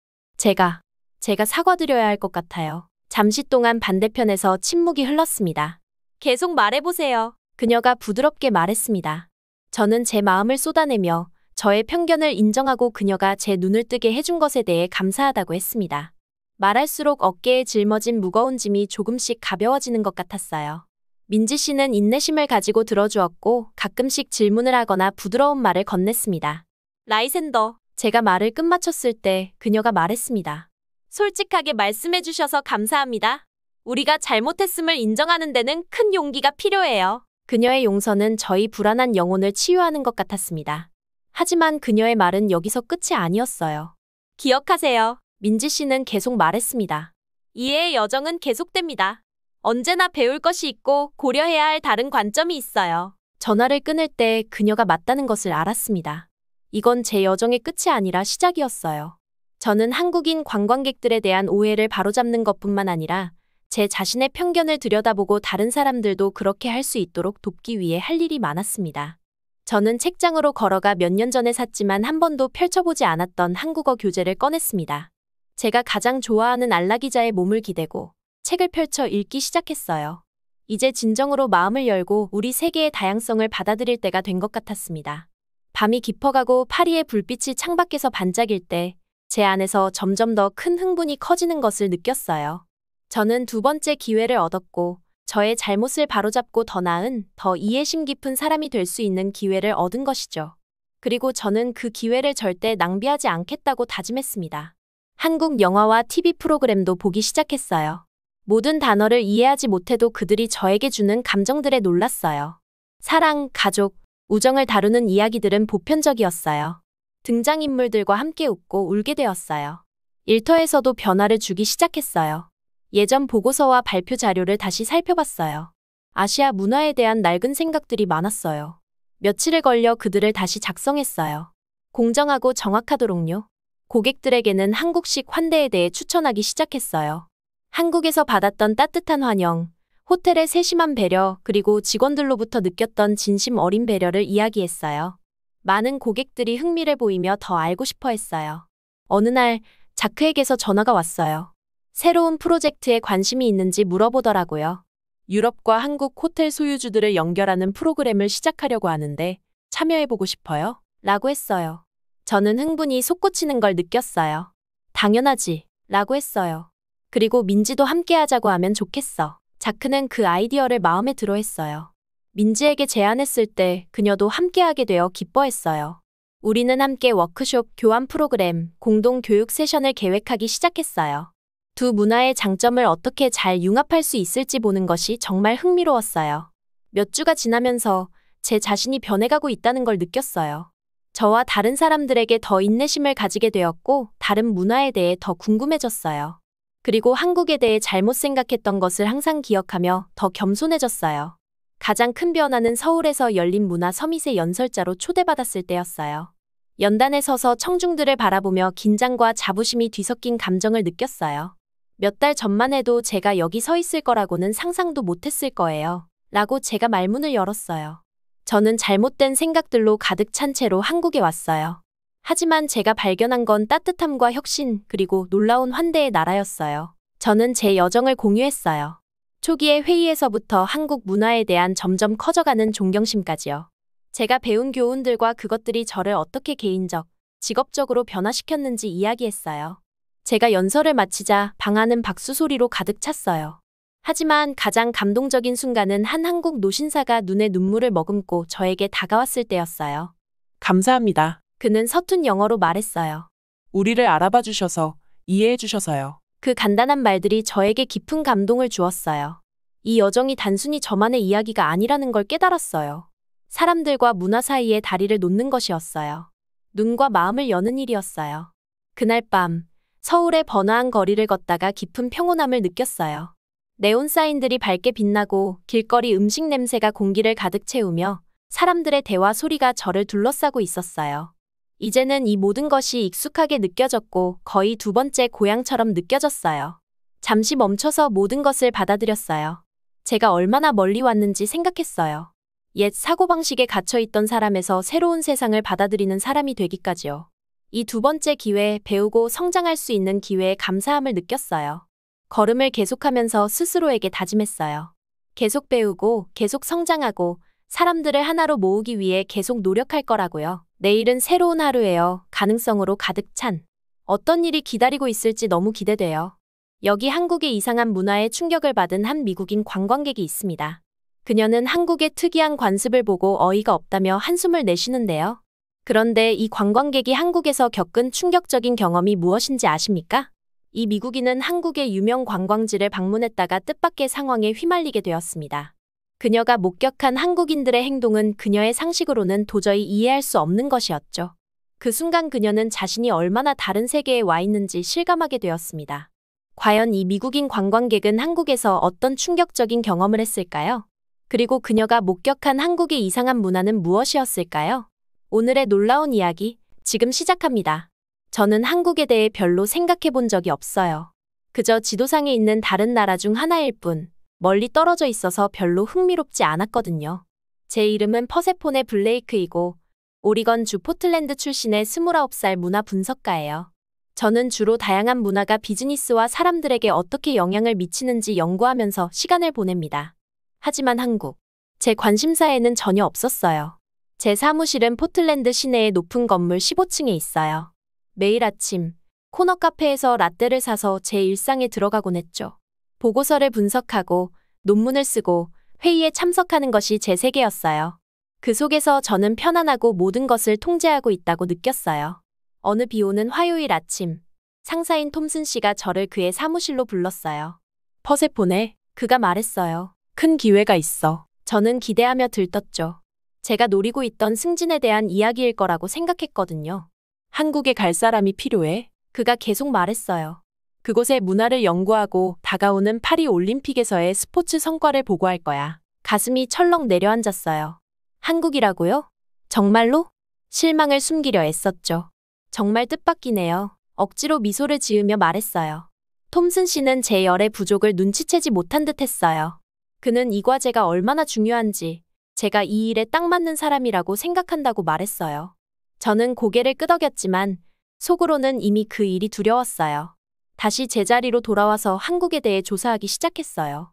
제가 사과드려야 할 것 같아요. 잠시 동안 반대편에서 침묵이 흘렀습니다. 계속 말해보세요. 그녀가 부드럽게 말했습니다. 저는 제 마음을 쏟아내며 저의 편견을 인정하고 그녀가 제 눈을 뜨게 해준 것에 대해 감사하다고 했습니다. 말할수록 어깨에 짊어진 무거운 짐이 조금씩 가벼워지는 것 같았어요. 민지 씨는 인내심을 가지고 들어주었고 가끔씩 질문을 하거나 부드러운 말을 건넸습니다. 라이센더. 제가 말을 끝마쳤을 때 그녀가 말했습니다. 솔직하게 말씀해 주셔서 감사합니다. 우리가 잘못했음을 인정하는 데는 큰 용기가 필요해요. 그녀의 용서는 저희 불안한 영혼을 치유하는 것 같았습니다. 하지만 그녀의 말은 여기서 끝이 아니었어요. 기억하세요. 민지 씨는 계속 말했습니다. 이해의 여정은 계속됩니다. 언제나 배울 것이 있고 고려해야 할 다른 관점이 있어요. 전화를 끊을 때 그녀가 맞다는 것을 알았습니다. 이건 제 여정의 끝이 아니라 시작이었어요. 저는 한국인 관광객들에 대한 오해를 바로잡는 것뿐만 아니라 제 자신의 편견을 들여다보고 다른 사람들도 그렇게 할 수 있도록 돕기 위해 할 일이 많았습니다. 저는 책장으로 걸어가 몇 년 전에 샀지만 한 번도 펼쳐보지 않았던 한국어 교재를 꺼냈습니다. 제가 가장 좋아하는 알라 기자의 몸을 기대고 책을 펼쳐 읽기 시작했어요. 이제 진정으로 마음을 열고 우리 세계의 다양성을 받아들일 때가 된 것 같았습니다. 밤이 깊어가고 파리의 불빛이 창밖에서 반짝일 때 제 안에서 점점 더 큰 흥분이 커지는 것을 느꼈어요. 저는 두 번째 기회를 얻었고 저의 잘못을 바로잡고 더 나은, 더 이해심 깊은 사람이 될 수 있는 기회를 얻은 것이죠. 그리고 저는 그 기회를 절대 낭비하지 않겠다고 다짐했습니다. 한국 영화와 TV 프로그램도 보기 시작했어요. 모든 단어를 이해하지 못해도 그들이 저에게 주는 감정들에 놀랐어요. 사랑, 가족, 우정을 다루는 이야기들은 보편적이었어요. 등장인물들과 함께 웃고 울게 되었어요. 일터에서도 변화를 주기 시작했어요. 예전 보고서와 발표 자료를 다시 살펴봤어요. 아시아 문화에 대한 낡은 생각들이 많았어요. 며칠에 걸려 그들을 다시 작성했어요. 공정하고 정확하도록요. 고객들에게는 한국식 환대에 대해 추천하기 시작했어요. 한국에서 받았던 따뜻한 환영, 호텔의 세심한 배려, 그리고 직원들로부터 느꼈던 진심 어린 배려를 이야기했어요. 많은 고객들이 흥미를 보이며 더 알고 싶어 했어요. 어느 날 자크에게서 전화가 왔어요. 새로운 프로젝트에 관심이 있는지 물어보더라고요. 유럽과 한국 호텔 소유주들을 연결하는 프로그램을 시작하려고 하는데 참여해보고 싶어요? 라고 했어요. 저는 흥분이 솟구치는 걸 느꼈어요. 당연하지. 라고 했어요. 그리고 민지도 함께 하자고 하면 좋겠어. 자크는 그 아이디어를 마음에 들어 했어요. 민지에게 제안했을 때 그녀도 함께하게 되어 기뻐했어요. 우리는 함께 워크숍, 교환 프로그램, 공동 교육 세션을 계획하기 시작했어요. 두 문화의 장점을 어떻게 잘 융합할 수 있을지 보는 것이 정말 흥미로웠어요. 몇 주가 지나면서 제 자신이 변해가고 있다는 걸 느꼈어요. 저와 다른 사람들에게 더 인내심을 가지게 되었고, 다른 문화에 대해 더 궁금해졌어요. 그리고 한국에 대해 잘못 생각했던 것을 항상 기억하며 더 겸손해졌어요. 가장 큰 변화는 서울에서 열린 문화 서밋의 연설자로 초대받았을 때였어요. 연단에 서서 청중들을 바라보며 긴장과 자부심이 뒤섞인 감정을 느꼈어요. 몇 달 전만 해도 제가 여기 서 있을 거라고는 상상도 못했을 거예요. 라고 제가 말문을 열었어요. 저는 잘못된 생각들로 가득 찬 채로 한국에 왔어요. 하지만 제가 발견한 건 따뜻함과 혁신, 그리고 놀라운 환대의 나라였어요. 저는 제 여정을 공유했어요. 초기의 회의에서부터 한국 문화에 대한 점점 커져가는 존경심까지요. 제가 배운 교훈들과 그것들이 저를 어떻게 개인적, 직업적으로 변화시켰는지 이야기했어요. 제가 연설을 마치자 방 안은 박수 소리로 가득 찼어요. 하지만 가장 감동적인 순간은 한 한국 노신사가 눈에 눈물을 머금고 저에게 다가왔을 때였어요. 감사합니다. 그는 서툰 영어로 말했어요. 우리를 알아봐 주셔서, 이해해 주셔서요. 그 간단한 말들이 저에게 깊은 감동을 주었어요. 이 여정이 단순히 저만의 이야기가 아니라는 걸 깨달았어요. 사람들과 문화 사이에 다리를 놓는 것이었어요. 눈과 마음을 여는 일이었어요. 그날 밤, 서울의 번화한 거리를 걷다가 깊은 평온함을 느꼈어요. 네온 사인들이 밝게 빛나고 길거리 음식 냄새가 공기를 가득 채우며 사람들의 대화 소리가 저를 둘러싸고 있었어요. 이제는 이 모든 것이 익숙하게 느껴졌고 거의 두 번째 고향처럼 느껴졌어요. 잠시 멈춰서 모든 것을 받아들였어요. 제가 얼마나 멀리 왔는지 생각했어요. 옛 사고방식에 갇혀있던 사람에서 새로운 세상을 받아들이는 사람이 되기까지요. 이 두 번째 기회에 배우고 성장할 수 있는 기회에 감사함을 느꼈어요. 걸음을 계속하면서 스스로에게 다짐했어요. 계속 배우고, 계속 성장하고, 사람들을 하나로 모으기 위해 계속 노력할 거라고요. 내일은 새로운 하루예요. 가능성으로 가득 찬. 어떤 일이 기다리고 있을지 너무 기대돼요. 여기 한국의 이상한 문화에 충격을 받은 한 미국인 관광객이 있습니다. 그녀는 한국의 특이한 관습을 보고 어이가 없다며 한숨을 내쉬는데요. 그런데 이 관광객이 한국에서 겪은 충격적인 경험이 무엇인지 아십니까? 이 미국인은 한국의 유명 관광지를 방문했다가 뜻밖의 상황에 휘말리게 되었습니다. 그녀가 목격한 한국인들의 행동은 그녀의 상식으로는 도저히 이해할 수 없는 것이었죠. 그 순간 그녀는 자신이 얼마나 다른 세계에 와 있는지 실감하게 되었습니다. 과연 이 미국인 관광객은 한국에서 어떤 충격적인 경험을 했을까요? 그리고 그녀가 목격한 한국의 이상한 문화는 무엇이었을까요? 오늘의 놀라운 이야기, 지금 시작합니다. 저는 한국에 대해 별로 생각해 본 적이 없어요. 그저 지도상에 있는 다른 나라 중 하나일 뿐, 멀리 떨어져 있어서 별로 흥미롭지 않았거든요. 제 이름은 퍼세폰의 블레이크이고, 오리건주 포틀랜드 출신의 29살 문화 분석가예요. 저는 주로 다양한 문화가 비즈니스와 사람들에게 어떻게 영향을 미치는지 연구하면서 시간을 보냅니다. 하지만 한국, 제 관심사에는 전혀 없었어요. 제 사무실은 포틀랜드 시내의 높은 건물 15층에 있어요. 매일 아침, 코너 카페에서 라떼를 사서 제 일상에 들어가곤 했죠. 보고서를 분석하고, 논문을 쓰고, 회의에 참석하는 것이 제 세계였어요. 그 속에서 저는 편안하고 모든 것을 통제하고 있다고 느꼈어요. 어느 비 오는 화요일 아침, 상사인 톰슨 씨가 저를 그의 사무실로 불렀어요. 퍼세폰에 그가 말했어요. 큰 기회가 있어. 저는 기대하며 들떴죠. 제가 노리고 있던 승진에 대한 이야기일 거라고 생각했거든요. 한국에 갈 사람이 필요해. 그가 계속 말했어요. 그곳의 문화를 연구하고 다가오는 파리 올림픽에서의 스포츠 성과를 보고할 거야. 가슴이 철렁 내려앉았어요. 한국이라고요? 정말로? 실망을 숨기려 애썼죠. 정말 뜻밖이네요. 억지로 미소를 지으며 말했어요. 톰슨 씨는 제 열의 부족을 눈치채지 못한 듯 했어요. 그는 이 과제가 얼마나 중요한지, 제가 이 일에 딱 맞는 사람이라고 생각한다고 말했어요. 저는 고개를 끄덕였지만 속으로는 이미 그 일이 두려웠어요. 다시 제자리로 돌아와서 한국에 대해 조사하기 시작했어요.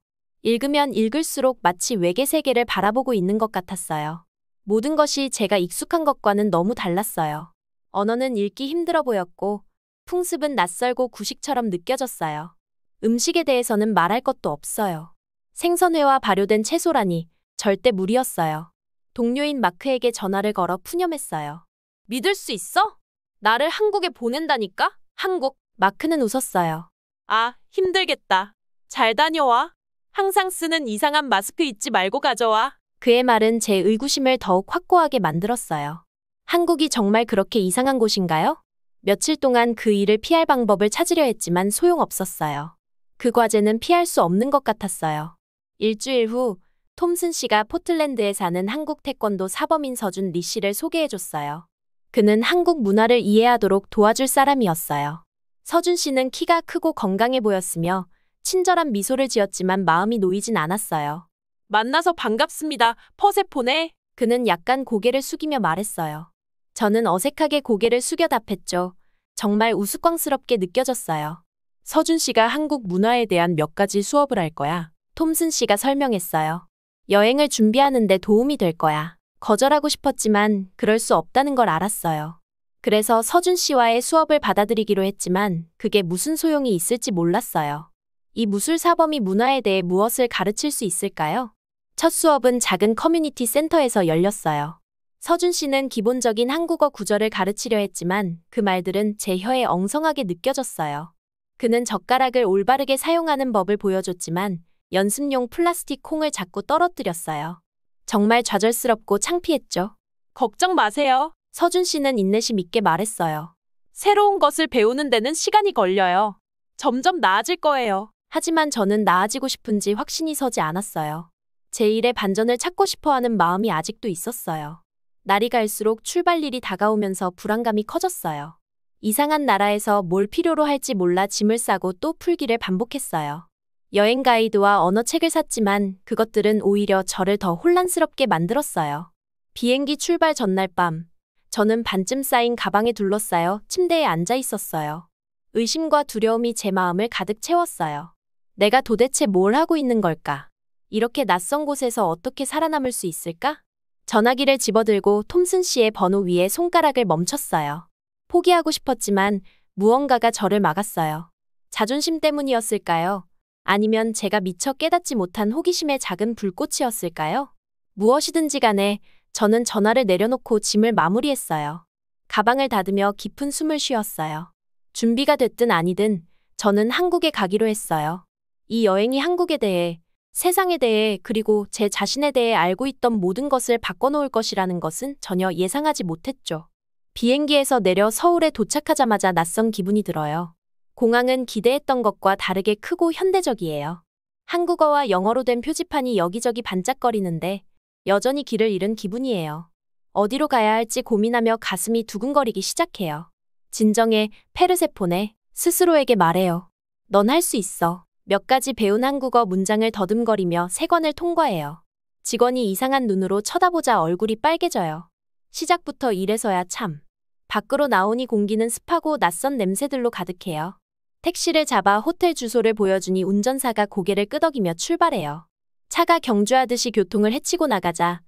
읽으면 읽을수록 마치 외계 세계를 바라보고 있는 것 같았어요. 모든 것이 제가 익숙한 것과는 너무 달랐어요. 언어는 읽기 힘들어 보였고 풍습은 낯설고 구식처럼 느껴졌어요. 음식에 대해서는 말할 것도 없어요. 생선회와 발효된 채소라니 절대 무리였어요. 동료인 마크에게 전화를 걸어 푸념했어요. 믿을 수 있어? 나를 한국에 보낸다니까? 한국. 마크는 웃었어요. 아, 힘들겠다. 잘 다녀와. 항상 쓰는 이상한 마스크 잊지 말고 가져와. 그의 말은 제 의구심을 더욱 확고하게 만들었어요. 한국이 정말 그렇게 이상한 곳인가요? 며칠 동안 그 일을 피할 방법을 찾으려 했지만 소용없었어요. 그 과제는 피할 수 없는 것 같았어요. 일주일 후 톰슨 씨가 포틀랜드에 사는 한국 태권도 사범인 서준 리 씨를 소개해줬어요. 그는 한국 문화를 이해하도록 도와줄 사람이었어요. 서준 씨는 키가 크고 건강해 보였으며 친절한 미소를 지었지만 마음이 놓이진 않았어요. 만나서 반갑습니다. 퍼세포네. 그는 약간 고개를 숙이며 말했어요. 저는 어색하게 고개를 숙여 답했죠. 정말 우스꽝스럽게 느껴졌어요. 서준 씨가 한국 문화에 대한 몇 가지 수업을 할 거야. 톰슨 씨가 설명했어요. 여행을 준비하는데 도움이 될 거야. 거절하고 싶었지만 그럴 수 없다는 걸 알았어요. 그래서 서준 씨와의 수업을 받아들이기로 했지만 그게 무슨 소용이 있을지 몰랐어요. 이 무술사범이 문화에 대해 무엇을 가르칠 수 있을까요? 첫 수업은 작은 커뮤니티 센터에서 열렸어요. 서준 씨는 기본적인 한국어 구절을 가르치려 했지만 그 말들은 제 혀에 엉성하게 느껴졌어요. 그는 젓가락을 올바르게 사용하는 법을 보여줬지만 연습용 플라스틱 콩을 자꾸 떨어뜨렸어요. 정말 좌절스럽고 창피했죠. 걱정 마세요. 서준 씨는 인내심 있게 말했어요. 새로운 것을 배우는 데는 시간이 걸려요. 점점 나아질 거예요. 하지만 저는 나아지고 싶은지 확신이 서지 않았어요. 제 일의 반전을 찾고 싶어하는 마음이 아직도 있었어요. 날이 갈수록 출발일이 다가오면서 불안감이 커졌어요. 이상한 나라에서 뭘 필요로 할지 몰라 짐을 싸고 또 풀기를 반복했어요. 여행 가이드와 언어책을 샀지만 그것들은 오히려 저를 더 혼란스럽게 만들었어요. 비행기 출발 전날 밤, 저는 반쯤 쌓인 가방에 둘러싸여 침대에 앉아 있었어요. 의심과 두려움이 제 마음을 가득 채웠어요. 내가 도대체 뭘 하고 있는 걸까? 이렇게 낯선 곳에서 어떻게 살아남을 수 있을까? 전화기를 집어들고 톰슨 씨의 번호 위에 손가락을 멈췄어요. 포기하고 싶었지만 무언가가 저를 막았어요. 자존심 때문이었을까요? 아니면 제가 미처 깨닫지 못한 호기심의 작은 불꽃이었을까요? 무엇이든지 간에 저는 전화를 내려놓고 짐을 마무리했어요. 가방을 닫으며 깊은 숨을 쉬었어요. 준비가 됐든 아니든 저는 한국에 가기로 했어요. 이 여행이 한국에 대해, 세상에 대해 그리고 제 자신에 대해 알고 있던 모든 것을 바꿔놓을 것이라는 것은 전혀 예상하지 못했죠. 비행기에서 내려 서울에 도착하자마자 낯선 기분이 들어요. 공항은 기대했던 것과 다르게 크고 현대적이에요. 한국어와 영어로 된 표지판이 여기저기 반짝거리는데 여전히 길을 잃은 기분이에요. 어디로 가야 할지 고민하며 가슴이 두근거리기 시작해요. 진정해, 페르세포네. 스스로에게 말해요. 넌 할 수 있어. 몇 가지 배운 한국어 문장을 더듬거리며 세 관을 통과해요. 직원이 이상한 눈으로 쳐다보자 얼굴이 빨개져요. 시작부터 이래서야 참. 밖으로 나오니 공기는 습하고 낯선 냄새들로 가득해요. 택시를 잡아 호텔 주소를 보여주니 운전사가 고개를 끄덕이며 출발해요. 차가 경주하듯이 교통을 헤치고 나가자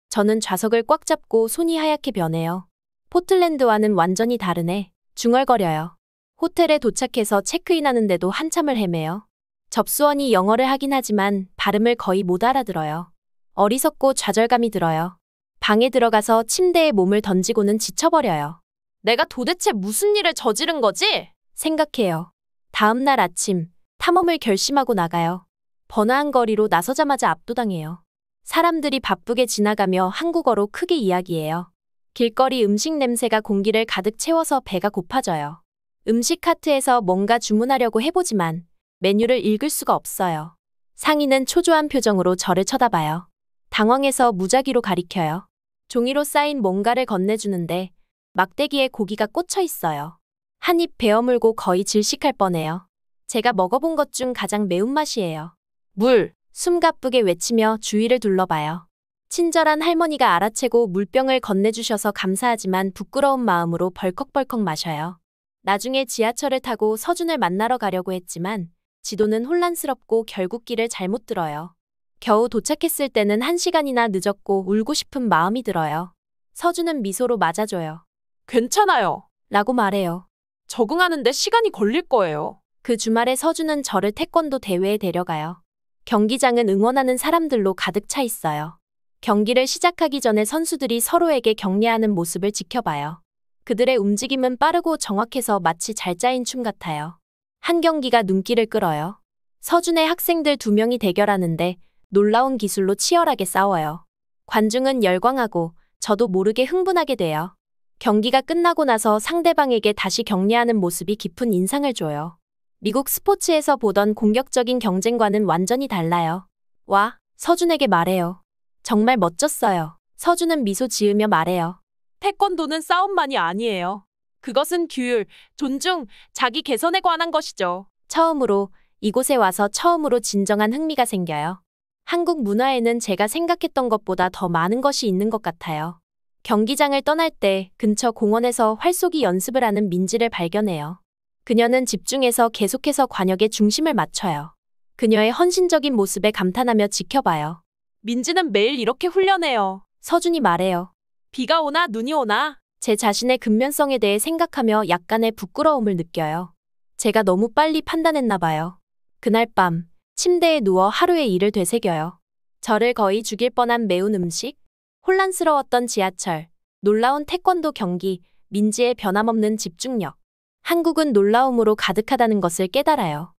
저는 좌석을 꽉 잡고 손이 하얗게 변해요. 포틀랜드와는 완전히 다르네. 중얼거려요. 호텔에 도착해서 체크인하는데도 한참을 헤매요. 접수원이 영어를 하긴 하지만 발음을 거의 못 알아들어요. 어리석고 좌절감이 들어요. 방에 들어가서 침대에 몸을 던지고는 지쳐버려요. 내가 도대체 무슨 일을 저지른 거지? 생각해요. 다음 날 아침, 탐험을 결심하고 나가요. 번화한 거리로 나서자마자 압도당해요. 사람들이 바쁘게 지나가며 한국어로 크게 이야기해요. 길거리 음식 냄새가 공기를 가득 채워서 배가 고파져요. 음식 카트에서 뭔가 주문하려고 해보지만 메뉴를 읽을 수가 없어요. 상인은 초조한 표정으로 저를 쳐다봐요. 당황해서 무작위로 가리켜요. 종이로 쌓인 뭔가를 건네주는데 막대기에 고기가 꽂혀 있어요. 한 입 베어물고 거의 질식할 뻔해요. 제가 먹어본 것 중 가장 매운맛이에요. 물! 숨가쁘게 외치며 주위를 둘러봐요. 친절한 할머니가 알아채고 물병을 건네주셔서 감사하지만 부끄러운 마음으로 벌컥벌컥 마셔요. 나중에 지하철을 타고 서준을 만나러 가려고 했지만 지도는 혼란스럽고 결국 길을 잘못 들어요. 겨우 도착했을 때는 1시간이나 늦었고 울고 싶은 마음이 들어요. 서준은 미소로 맞아줘요. 괜찮아요. 라고 말해요. 적응하는데 시간이 걸릴 거예요. 그 주말에 서준은 저를 태권도 대회에 데려가요. 경기장은 응원하는 사람들로 가득 차 있어요. 경기를 시작하기 전에 선수들이 서로에게 격려하는 모습을 지켜봐요. 그들의 움직임은 빠르고 정확해서 마치 잘 짜인 춤 같아요. 한 경기가 눈길을 끌어요. 서준의 학생들 2명이 대결하는데 놀라운 기술로 치열하게 싸워요. 관중은 열광하고 저도 모르게 흥분하게 돼요. 경기가 끝나고 나서 상대방에게 다시 격려하는 모습이 깊은 인상을 줘요. 미국 스포츠에서 보던 공격적인 경쟁과는 완전히 달라요. 와, 서준에게 말해요. 정말 멋졌어요. 서준은 미소 지으며 말해요. 태권도는 싸움만이 아니에요. 그것은 규율, 존중, 자기 개선에 관한 것이죠. 처음으로 이곳에 와서 처음으로 진정한 흥미가 생겨요. 한국 문화에는 제가 생각했던 것보다 더 많은 것이 있는 것 같아요. 경기장을 떠날 때 근처 공원에서 활쏘기 연습을 하는 민지를 발견해요. 그녀는 집중해서 계속해서 관역의 중심을 맞춰요. 그녀의 헌신적인 모습에 감탄하며 지켜봐요. 민지는 매일 이렇게 훈련해요. 서준이 말해요. 비가 오나 눈이 오나. 제 자신의 근면성에 대해 생각하며 약간의 부끄러움을 느껴요. 제가 너무 빨리 판단했나 봐요. 그날 밤 침대에 누워 하루의 일을 되새겨요. 저를 거의 죽일 뻔한 매운 음식, 혼란스러웠던 지하철, 놀라운 태권도 경기, 민지의 변함없는 집중력. 한국은 놀라움으로 가득하다는 것을 깨달아요.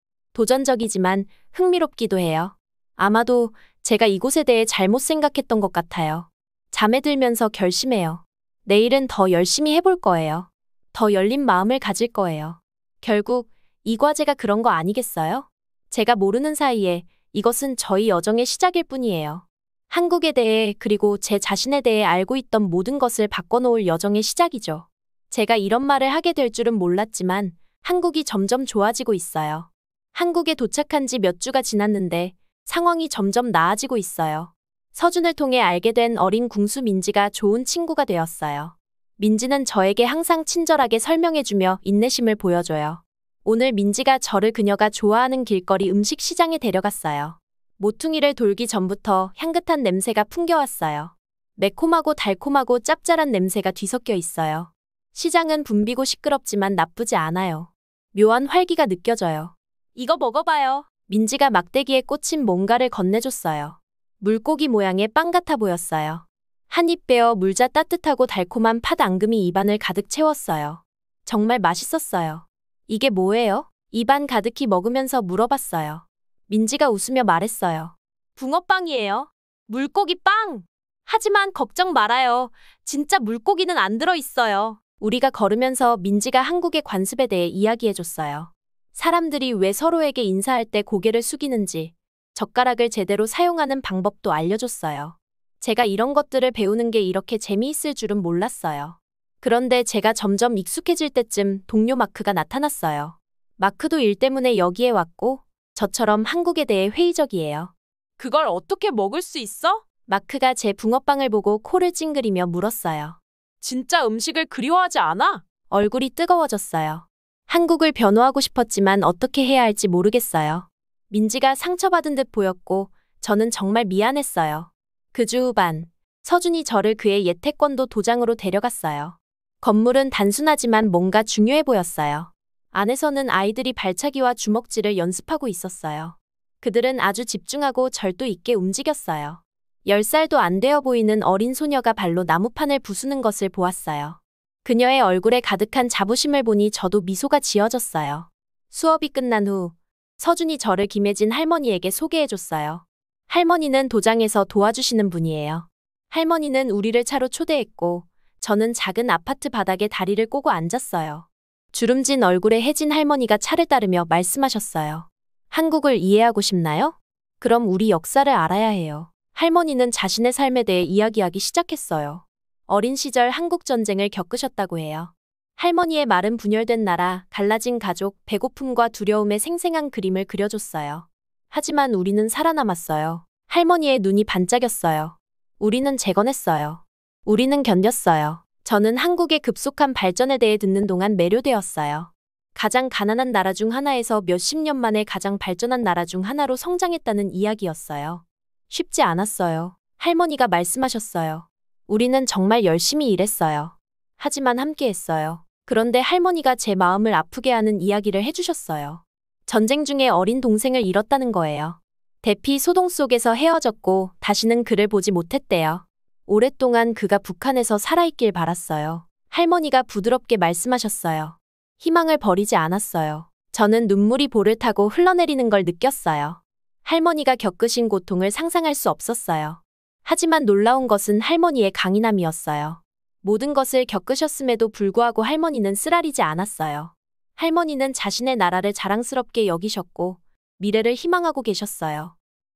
도전적이지만 흥미롭기도 해요. 아마도 제가 이곳에 대해 잘못 생각했던 것 같아요. 잠에 들면서 결심해요. 내일은 더 열심히 해볼 거예요. 더 열린 마음을 가질 거예요. 결국 이 과제가 그런 거 아니겠어요? 제가 모르는 사이에 이것은 저희 여정의 시작일 뿐이에요. 한국에 대해 그리고 제 자신에 대해 알고 있던 모든 것을 바꿔놓을 여정의 시작이죠. 제가 이런 말을 하게 될 줄은 몰랐지만 한국이 점점 좋아지고 있어요. 한국에 도착한 지 몇 주가 지났는데 상황이 점점 나아지고 있어요. 서준을 통해 알게 된 어린 궁수 민지가 좋은 친구가 되었어요. 민지는 저에게 항상 친절하게 설명해주며 인내심을 보여줘요. 오늘 민지가 저를 그녀가 좋아하는 길거리 음식 시장에 데려갔어요. 모퉁이를 돌기 전부터 향긋한 냄새가 풍겨왔어요. 매콤하고 달콤하고 짭짤한 냄새가 뒤섞여 있어요. 시장은 붐비고 시끄럽지만 나쁘지 않아요. 묘한 활기가 느껴져요. 이거 먹어봐요. 민지가 막대기에 꽂힌 뭔가를 건네줬어요. 물고기 모양의 빵 같아 보였어요. 한 입 베어 물자 따뜻하고 달콤한 팥 앙금이 입안을 가득 채웠어요. 정말 맛있었어요. 이게 뭐예요? 입안 가득히 먹으면서 물어봤어요. 민지가 웃으며 말했어요. 붕어빵이에요. 물고기 빵! 하지만 걱정 말아요. 진짜 물고기는 안 들어있어요. 우리가 걸으면서 민지가 한국의 관습에 대해 이야기해줬어요. 사람들이 왜 서로에게 인사할 때 고개를 숙이는지, 젓가락을 제대로 사용하는 방법도 알려줬어요. 제가 이런 것들을 배우는 게 이렇게 재미있을 줄은 몰랐어요. 그런데 제가 점점 익숙해질 때쯤 동료 마크가 나타났어요. 마크도 일 때문에 여기에 왔고 저처럼 한국에 대해 회의적이에요. 그걸 어떻게 먹을 수 있어? 마크가 제 붕어빵을 보고 코를 찡그리며 물었어요. 진짜 음식을 그리워하지 않아? 얼굴이 뜨거워졌어요. 한국을 변호하고 싶었지만 어떻게 해야 할지 모르겠어요. 민지가 상처받은 듯 보였고 저는 정말 미안했어요. 그 주 후반, 서준이 저를 그의 옛 태권도 도장으로 데려갔어요. 건물은 단순하지만 뭔가 중요해 보였어요. 안에서는 아이들이 발차기와 주먹질을 연습하고 있었어요. 그들은 아주 집중하고 절도 있게 움직였어요. 10살도 안 되어 보이는 어린 소녀가 발로 나무판을 부수는 것을 보았어요. 그녀의 얼굴에 가득한 자부심을 보니 저도 미소가 지어졌어요. 수업이 끝난 후 서준이 저를 김혜진 할머니에게 소개해줬어요. 할머니는 도장에서 도와주시는 분이에요. 할머니는 우리를 차로 초대했고 저는 작은 아파트 바닥에 다리를 꼬고 앉았어요. 주름진 얼굴에 혜진 할머니가 차를 따르며 말씀하셨어요. 한국을 이해하고 싶나요? 그럼 우리 역사를 알아야 해요. 할머니는 자신의 삶에 대해 이야기하기 시작했어요. 어린 시절 한국 전쟁을 겪으셨다고 해요. 할머니의 말은 분열된 나라, 갈라진 가족, 배고픔과 두려움의 생생한 그림을 그려줬어요. 하지만 우리는 살아남았어요. 할머니의 눈이 반짝였어요. 우리는 재건했어요. 우리는 견뎠어요. 저는 한국의 급속한 발전에 대해 듣는 동안 매료되었어요. 가장 가난한 나라 중 하나에서 몇십 년 만에 가장 발전한 나라 중 하나로 성장했다는 이야기였어요. 쉽지 않았어요. 할머니가 말씀하셨어요. 우리는 정말 열심히 일했어요. 하지만 함께 했어요. 그런데 할머니가 제 마음을 아프게 하는 이야기를 해주셨어요. 전쟁 중에 어린 동생을 잃었다는 거예요. 대피 소동 속에서 헤어졌고 다시는 그를 보지 못했대요. 오랫동안 그가 북한에서 살아있길 바랐어요. 할머니가 부드럽게 말씀하셨어요. 희망을 버리지 않았어요. 저는 눈물이 볼을 타고 흘러내리는 걸 느꼈어요. 할머니가 겪으신 고통을 상상할 수 없었어요. 하지만 놀라운 것은 할머니의 강인함이었어요. 모든 것을 겪으셨음에도 불구하고 할머니는 쓰라리지 않았어요. 할머니는 자신의 나라를 자랑스럽게 여기셨고 미래를 희망하고 계셨어요.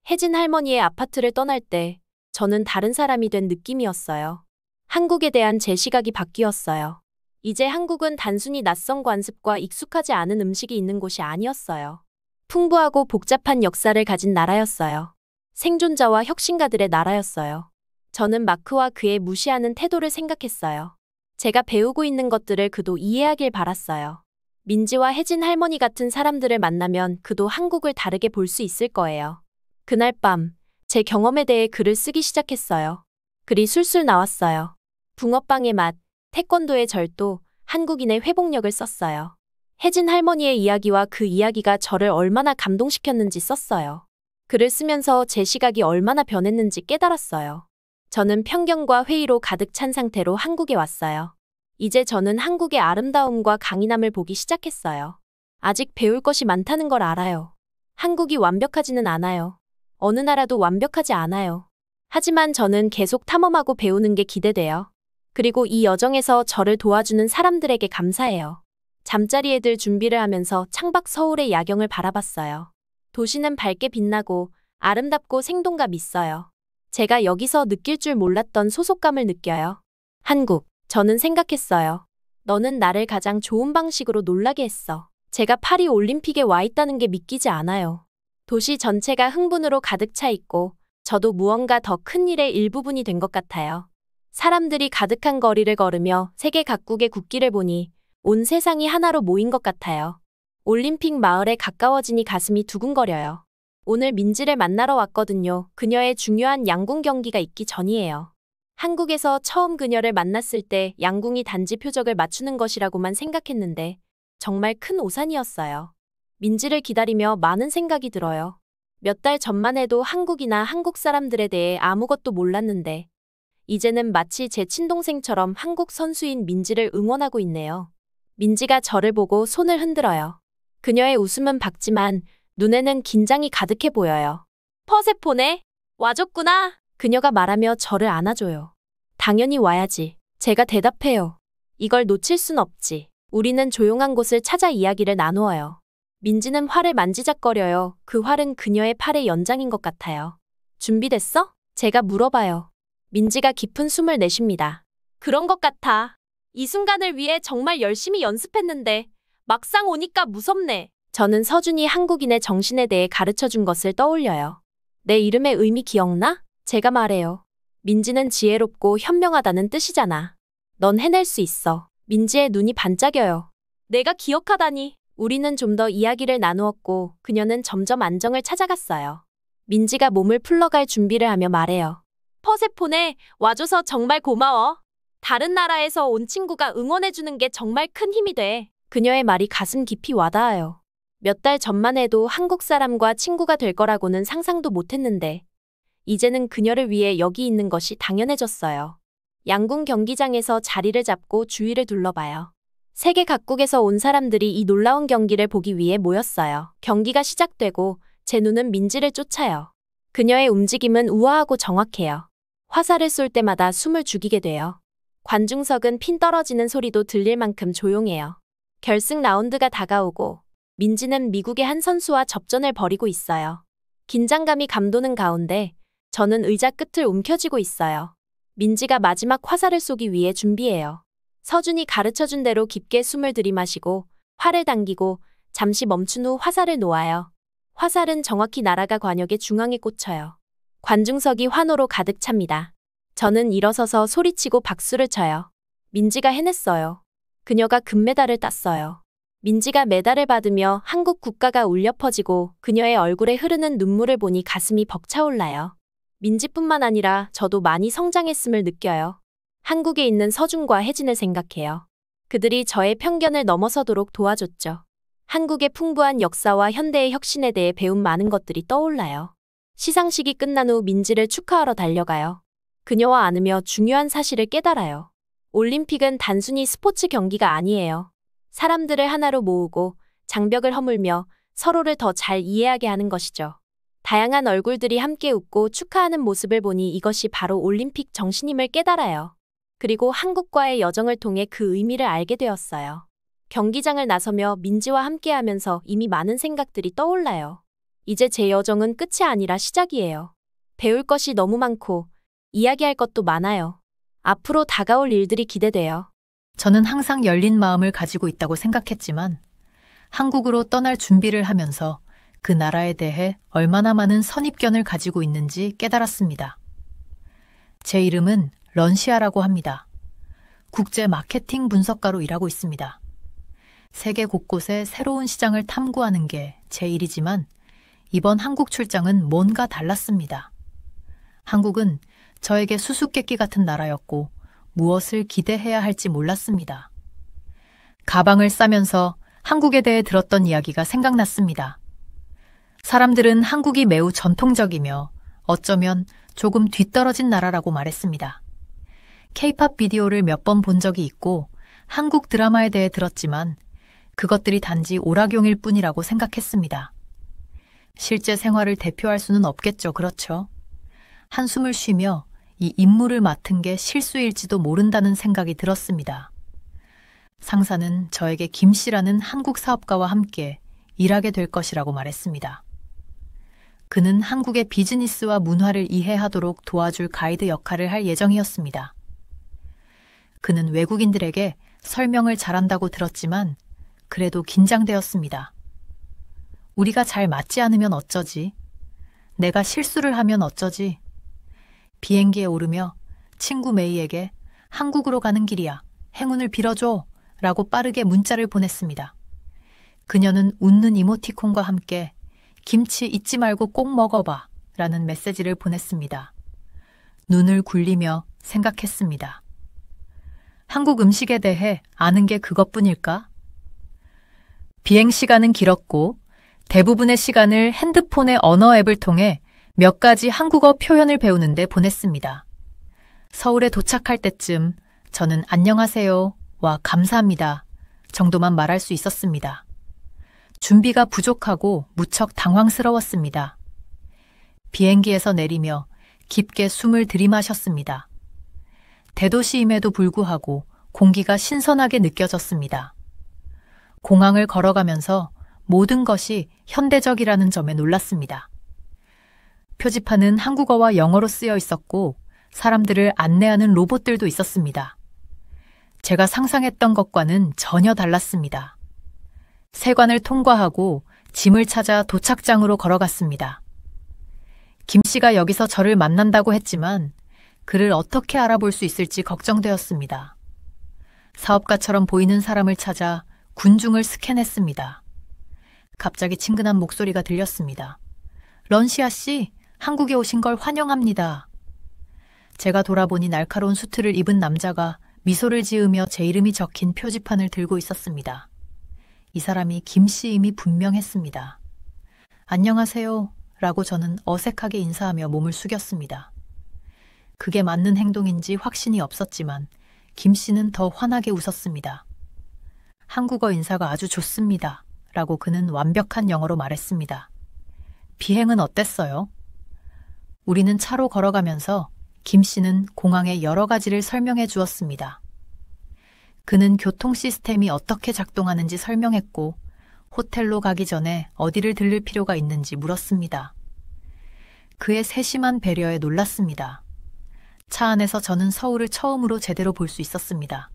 혜진 할머니의 아파트를 떠날 때 저는 다른 사람이 된 느낌이었어요. 한국에 대한 제 시각이 바뀌었어요. 이제 한국은 단순히 낯선 관습과 익숙하지 않은 음식이 있는 곳이 아니었어요. 풍부하고 복잡한 역사를 가진 나라였어요. 생존자와 혁신가들의 나라였어요. 저는 마크와 그의 무시하는 태도를 생각했어요. 제가 배우고 있는 것들을 그도 이해하길 바랐어요. 민지와 혜진 할머니 같은 사람들을 만나면 그도 한국을 다르게 볼 수 있을 거예요. 그날 밤, 제 경험에 대해 글을 쓰기 시작했어요. 글이 술술 나왔어요. 붕어빵의 맛, 태권도의 절도, 한국인의 회복력을 썼어요. 혜진 할머니의 이야기와 그 이야기가 저를 얼마나 감동시켰는지 썼어요. 글을 쓰면서 제 시각이 얼마나 변했는지 깨달았어요. 저는 편견과 회의로 가득 찬 상태로 한국에 왔어요. 이제 저는 한국의 아름다움과 강인함을 보기 시작했어요. 아직 배울 것이 많다는 걸 알아요. 한국이 완벽하지는 않아요. 어느 나라도 완벽하지 않아요. 하지만 저는 계속 탐험하고 배우는 게 기대돼요. 그리고 이 여정에서 저를 도와주는 사람들에게 감사해요. 잠자리에 들 준비를 하면서 창밖 서울의 야경을 바라봤어요. 도시는 밝게 빛나고 아름답고 생동감 있어요. 제가 여기서 느낄 줄 몰랐던 소속감을 느껴요. 한국, 저는 생각했어요. 너는 나를 가장 좋은 방식으로 놀라게 했어. 제가 파리 올림픽에 와 있다는 게 믿기지 않아요. 도시 전체가 흥분으로 가득 차 있고 저도 무언가 더 큰 일의 일부분이 된 것 같아요. 사람들이 가득한 거리를 걸으며 세계 각국의 국기를 보니 온 세상이 하나로 모인 것 같아요. 올림픽 마을에 가까워지니 가슴이 두근거려요. 오늘 민지를 만나러 왔거든요. 그녀의 중요한 양궁 경기가 있기 전이에요. 한국에서 처음 그녀를 만났을 때 양궁이 단지 표적을 맞추는 것이라고만 생각했는데 정말 큰 오산이었어요. 민지를 기다리며 많은 생각이 들어요. 몇 달 전만 해도 한국이나 한국 사람들에 대해 아무것도 몰랐는데 이제는 마치 제 친동생처럼 한국 선수인 민지를 응원하고 있네요. 민지가 저를 보고 손을 흔들어요. 그녀의 웃음은 밝지만 눈에는 긴장이 가득해 보여요. 퍼세폰에 와줬구나. 그녀가 말하며 저를 안아줘요. 당연히 와야지. 제가 대답해요. 이걸 놓칠 순 없지. 우리는 조용한 곳을 찾아 이야기를 나누어요. 민지는 활을 만지작거려요. 그 활은 그녀의 팔의 연장인 것 같아요. 준비됐어? 제가 물어봐요. 민지가 깊은 숨을 내쉽니다. 그런 것 같아. 이 순간을 위해 정말 열심히 연습했는데 막상 오니까 무섭네. 저는 서준이 한국인의 정신에 대해 가르쳐준 것을 떠올려요. 내 이름의 의미 기억나? 제가 말해요. 민지는 지혜롭고 현명하다는 뜻이잖아. 넌 해낼 수 있어. 민지의 눈이 반짝여요. 내가 기억하다니. 우리는 좀 더 이야기를 나누었고 그녀는 점점 안정을 찾아갔어요. 민지가 몸을 풀러갈 준비를 하며 말해요. 퍼세폰에 와줘서 정말 고마워. 다른 나라에서 온 친구가 응원해주는 게 정말 큰 힘이 돼. 그녀의 말이 가슴 깊이 와닿아요. 몇 달 전만 해도 한국 사람과 친구가 될 거라고는 상상도 못했는데 이제는 그녀를 위해 여기 있는 것이 당연해졌어요. 양궁 경기장에서 자리를 잡고 주위를 둘러봐요. 세계 각국에서 온 사람들이 이 놀라운 경기를 보기 위해 모였어요. 경기가 시작되고 제 눈은 민지를 쫓아요. 그녀의 움직임은 우아하고 정확해요. 화살을 쏠 때마다 숨을 죽이게 돼요. 관중석은 핀 떨어지는 소리도 들릴 만큼 조용해요. 결승 라운드가 다가오고 민지는 미국의 한 선수와 접전을 벌이고 있어요. 긴장감이 감도는 가운데 저는 의자 끝을 움켜쥐고 있어요. 민지가 마지막 화살을 쏘기 위해 준비해요. 서준이 가르쳐준 대로 깊게 숨을 들이마시고 활을 당기고 잠시 멈춘 후 화살을 놓아요. 화살은 정확히 날아가 관역의 중앙에 꽂혀요. 관중석이 환호로 가득 찹니다. 저는 일어서서 소리치고 박수를 쳐요. 민지가 해냈어요. 그녀가 금메달을 땄어요. 민지가 메달을 받으며 한국 국가가 울려 퍼지고 그녀의 얼굴에 흐르는 눈물을 보니 가슴이 벅차올라요. 민지뿐만 아니라 저도 많이 성장했음을 느껴요. 한국에 있는 서준과 혜진을 생각해요. 그들이 저의 편견을 넘어서도록 도와줬죠. 한국의 풍부한 역사와 현대의 혁신에 대해 배운 많은 것들이 떠올라요. 시상식이 끝난 후 민지를 축하하러 달려가요. 그녀와 안으며 중요한 사실을 깨달아요. 올림픽은 단순히 스포츠 경기가 아니에요. 사람들을 하나로 모으고 장벽을 허물며 서로를 더 잘 이해하게 하는 것이죠. 다양한 얼굴들이 함께 웃고 축하하는 모습을 보니 이것이 바로 올림픽 정신임을 깨달아요. 그리고 한국과의 여정을 통해 그 의미를 알게 되었어요. 경기장을 나서며 민지와 함께하면서 이미 많은 생각들이 떠올라요. 이제 제 여정은 끝이 아니라 시작이에요. 배울 것이 너무 많고 이야기할 것도 많아요. 앞으로 다가올 일들이 기대돼요. 저는 항상 열린 마음을 가지고 있다고 생각했지만 한국으로 떠날 준비를 하면서 그 나라에 대해 얼마나 많은 선입견을 가지고 있는지 깨달았습니다. 제 이름은 런시아라고 합니다. 국제 마케팅 분석가로 일하고 있습니다. 세계 곳곳의 새로운 시장을 탐구하는 게 제 일이지만 이번 한국 출장은 뭔가 달랐습니다. 한국은 저에게 수수께끼 같은 나라였고 무엇을 기대해야 할지 몰랐습니다. 가방을 싸면서 한국에 대해 들었던 이야기가 생각났습니다. 사람들은 한국이 매우 전통적이며 어쩌면 조금 뒤떨어진 나라라고 말했습니다. K-팝 비디오를 몇 번 본 적이 있고 한국 드라마에 대해 들었지만 그것들이 단지 오락용일 뿐이라고 생각했습니다. 실제 생활을 대표할 수는 없겠죠, 그렇죠? 한숨을 쉬며 이 임무를 맡은 게 실수일지도 모른다는 생각이 들었습니다. 상사는 저에게 김 씨라는 한국 사업가와 함께 일하게 될 것이라고 말했습니다. 그는 한국의 비즈니스와 문화를 이해하도록 도와줄 가이드 역할을 할 예정이었습니다. 그는 외국인들에게 설명을 잘한다고 들었지만 그래도 긴장되었습니다. 우리가 잘 맞지 않으면 어쩌지? 내가 실수를 하면 어쩌지? 비행기에 오르며 친구 메이에게 한국으로 가는 길이야. 행운을 빌어줘. 라고 빠르게 문자를 보냈습니다. 그녀는 웃는 이모티콘과 함께 김치 잊지 말고 꼭 먹어봐. 라는 메시지를 보냈습니다. 눈을 굴리며 생각했습니다. 한국 음식에 대해 아는 게 그것뿐일까? 비행 시간은 길었고 대부분의 시간을 핸드폰의 언어 앱을 통해 몇 가지 한국어 표현을 배우는 데 보냈습니다. 서울에 도착할 때쯤 저는 안녕하세요 와 감사합니다 정도만 말할 수 있었습니다. 준비가 부족하고 무척 당황스러웠습니다. 비행기에서 내리며 깊게 숨을 들이마셨습니다. 대도시임에도 불구하고 공기가 신선하게 느껴졌습니다. 공항을 걸어가면서 모든 것이 현대적이라는 점에 놀랐습니다. 표지판은 한국어와 영어로 쓰여 있었고 사람들을 안내하는 로봇들도 있었습니다. 제가 상상했던 것과는 전혀 달랐습니다. 세관을 통과하고 짐을 찾아 도착장으로 걸어갔습니다. 김 씨가 여기서 저를 만난다고 했지만 그를 어떻게 알아볼 수 있을지 걱정되었습니다. 사업가처럼 보이는 사람을 찾아 군중을 스캔했습니다. 갑자기 친근한 목소리가 들렸습니다. 런시아 씨, 한국에 오신 걸 환영합니다. 제가 돌아보니 날카로운 수트를 입은 남자가 미소를 지으며 제 이름이 적힌 표지판을 들고 있었습니다. 이 사람이 김 씨임이 분명했습니다. 안녕하세요 라고 저는 어색하게 인사하며 몸을 숙였습니다. 그게 맞는 행동인지 확신이 없었지만 김 씨는 더 환하게 웃었습니다. 한국어 인사가 아주 좋습니다. 라고 그는 완벽한 영어로 말했습니다. 비행은 어땠어요? 우리는 차로 걸어가면서 김 씨는 공항의 여러 가지를 설명해 주었습니다. 그는 교통 시스템이 어떻게 작동하는지 설명했고 호텔로 가기 전에 어디를 들릴 필요가 있는지 물었습니다. 그의 세심한 배려에 놀랐습니다. 차 안에서 저는 서울을 처음으로 제대로 볼 수 있었습니다.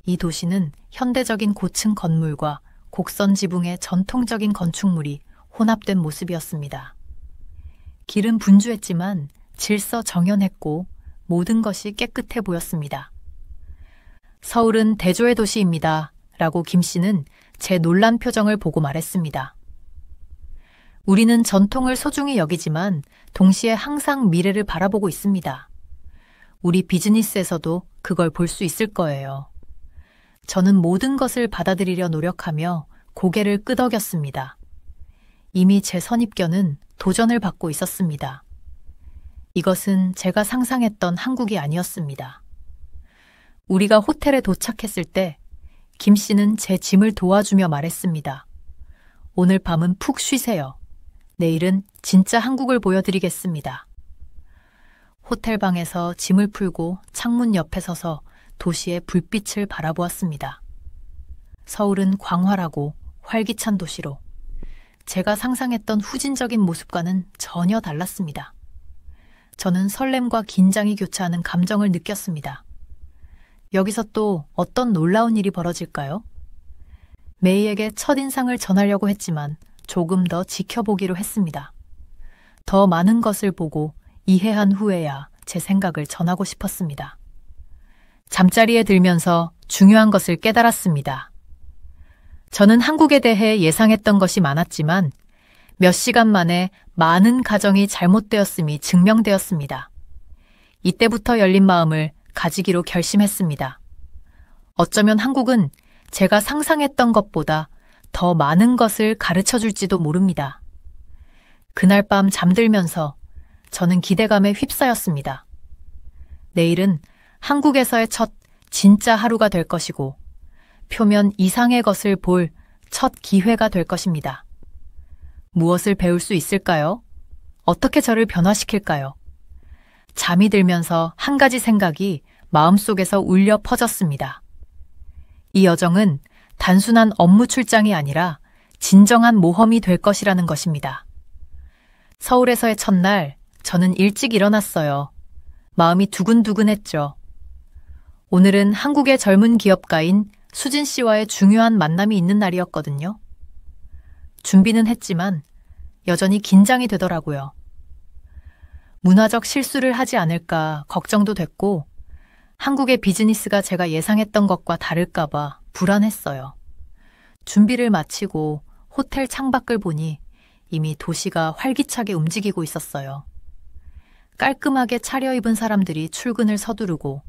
이 도시는 현대적인 고층 건물과 곡선 지붕의 전통적인 건축물이 혼합된 모습이었습니다. 길은 분주했지만 질서정연했고 모든 것이 깨끗해 보였습니다. 서울은 대조의 도시입니다. 라고 김 씨는 제 놀란 표정을 보고 말했습니다. 우리는 전통을 소중히 여기지만 동시에 항상 미래를 바라보고 있습니다. 우리 비즈니스에서도 그걸 볼 수 있을 거예요. 저는 모든 것을 받아들이려 노력하며 고개를 끄덕였습니다. 이미 제 선입견은 도전을 받고 있었습니다. 이것은 제가 상상했던 한국이 아니었습니다. 우리가 호텔에 도착했을 때 김 씨는 제 짐을 도와주며 말했습니다. 오늘 밤은 푹 쉬세요. 내일은 진짜 한국을 보여드리겠습니다. 호텔 방에서 짐을 풀고 창문 옆에 서서 도시의 불빛을 바라보았습니다. 서울은 광활하고 활기찬 도시로 제가 상상했던 후진적인 모습과는 전혀 달랐습니다. 저는 설렘과 긴장이 교차하는 감정을 느꼈습니다. 여기서 또 어떤 놀라운 일이 벌어질까요? 메이에게 첫인상을 전하려고 했지만 조금 더 지켜보기로 했습니다. 더 많은 것을 보고 이해한 후에야 제 생각을 전하고 싶었습니다. 잠자리에 들면서 중요한 것을 깨달았습니다. 저는 한국에 대해 예상했던 것이 많았지만 몇 시간 만에 많은 가정이 잘못되었음이 증명되었습니다. 이때부터 열린 마음을 가지기로 결심했습니다. 어쩌면 한국은 제가 상상했던 것보다 더 많은 것을 가르쳐 줄지도 모릅니다. 그날 밤 잠들면서 저는 기대감에 휩싸였습니다. 내일은 한국에서의 첫 진짜 하루가 될 것이고 표면 이상의 것을 볼 첫 기회가 될 것입니다. 무엇을 배울 수 있을까요? 어떻게 저를 변화시킬까요? 잠이 들면서 한 가지 생각이 마음속에서 울려 퍼졌습니다. 이 여정은 단순한 업무 출장이 아니라 진정한 모험이 될 것이라는 것입니다. 서울에서의 첫날, 저는 일찍 일어났어요. 마음이 두근두근했죠. 오늘은 한국의 젊은 기업가인 수진 씨와의 중요한 만남이 있는 날이었거든요. 준비는 했지만 여전히 긴장이 되더라고요. 문화적 실수를 하지 않을까 걱정도 됐고 한국의 비즈니스가 제가 예상했던 것과 다를까봐 불안했어요. 준비를 마치고 호텔 창밖을 보니 이미 도시가 활기차게 움직이고 있었어요. 깔끔하게 차려입은 사람들이 출근을 서두르고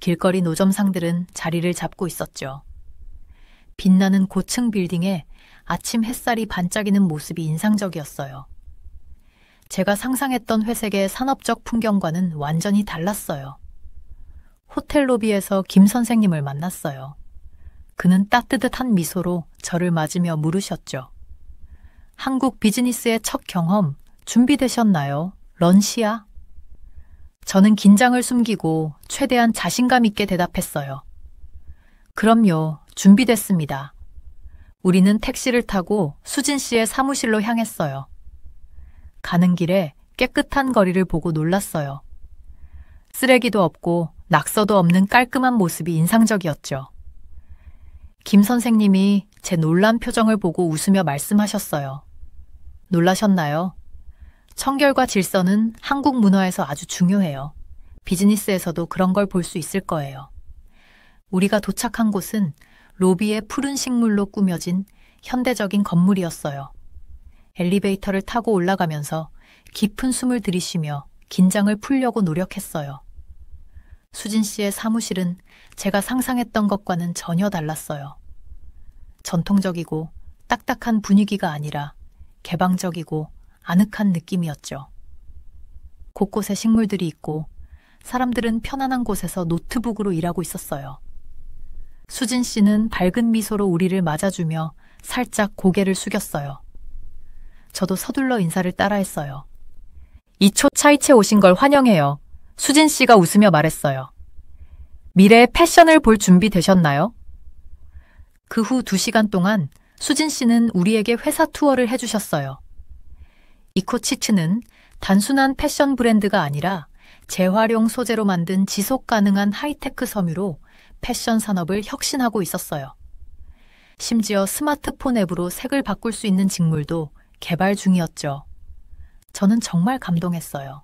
길거리 노점상들은 자리를 잡고 있었죠. 빛나는 고층 빌딩에 아침 햇살이 반짝이는 모습이 인상적이었어요. 제가 상상했던 회색의 산업적 풍경과는 완전히 달랐어요. 호텔 로비에서 김 선생님을 만났어요. 그는 따뜻한 미소로 저를 맞으며 물으셨죠. 한국 비즈니스의 첫 경험 준비되셨나요? 런시아? 저는 긴장을 숨기고 최대한 자신감 있게 대답했어요. 그럼요, 준비됐습니다. 우리는 택시를 타고 수진 씨의 사무실로 향했어요. 가는 길에 깨끗한 거리를 보고 놀랐어요. 쓰레기도 없고 낙서도 없는 깔끔한 모습이 인상적이었죠. 김 선생님이 제 놀란 표정을 보고 웃으며 말씀하셨어요. 놀라셨나요? 청결과 질서는 한국 문화에서 아주 중요해요. 비즈니스에서도 그런 걸 볼 수 있을 거예요. 우리가 도착한 곳은 로비에 푸른 식물로 꾸며진 현대적인 건물이었어요. 엘리베이터를 타고 올라가면서 깊은 숨을 들이쉬며 긴장을 풀려고 노력했어요. 수진 씨의 사무실은 제가 상상했던 것과는 전혀 달랐어요. 전통적이고 딱딱한 분위기가 아니라 개방적이고 아늑한 느낌이었죠. 곳곳에 식물들이 있고 사람들은 편안한 곳에서 노트북으로 일하고 있었어요. 수진 씨는 밝은 미소로 우리를 맞아주며 살짝 고개를 숙였어요. 저도 서둘러 인사를 따라했어요. 이초 차이체 오신 걸 환영해요. 수진 씨가 웃으며 말했어요. 미래의 패션을 볼 준비 되셨나요? 그 후 2시간 동안 수진 씨는 우리에게 회사 투어를 해주셨어요. 이코치츠는 단순한 패션 브랜드가 아니라 재활용 소재로 만든 지속 가능한 하이테크 섬유로 패션 산업을 혁신하고 있었어요. 심지어 스마트폰 앱으로 색을 바꿀 수 있는 직물도 개발 중이었죠. 저는 정말 감동했어요.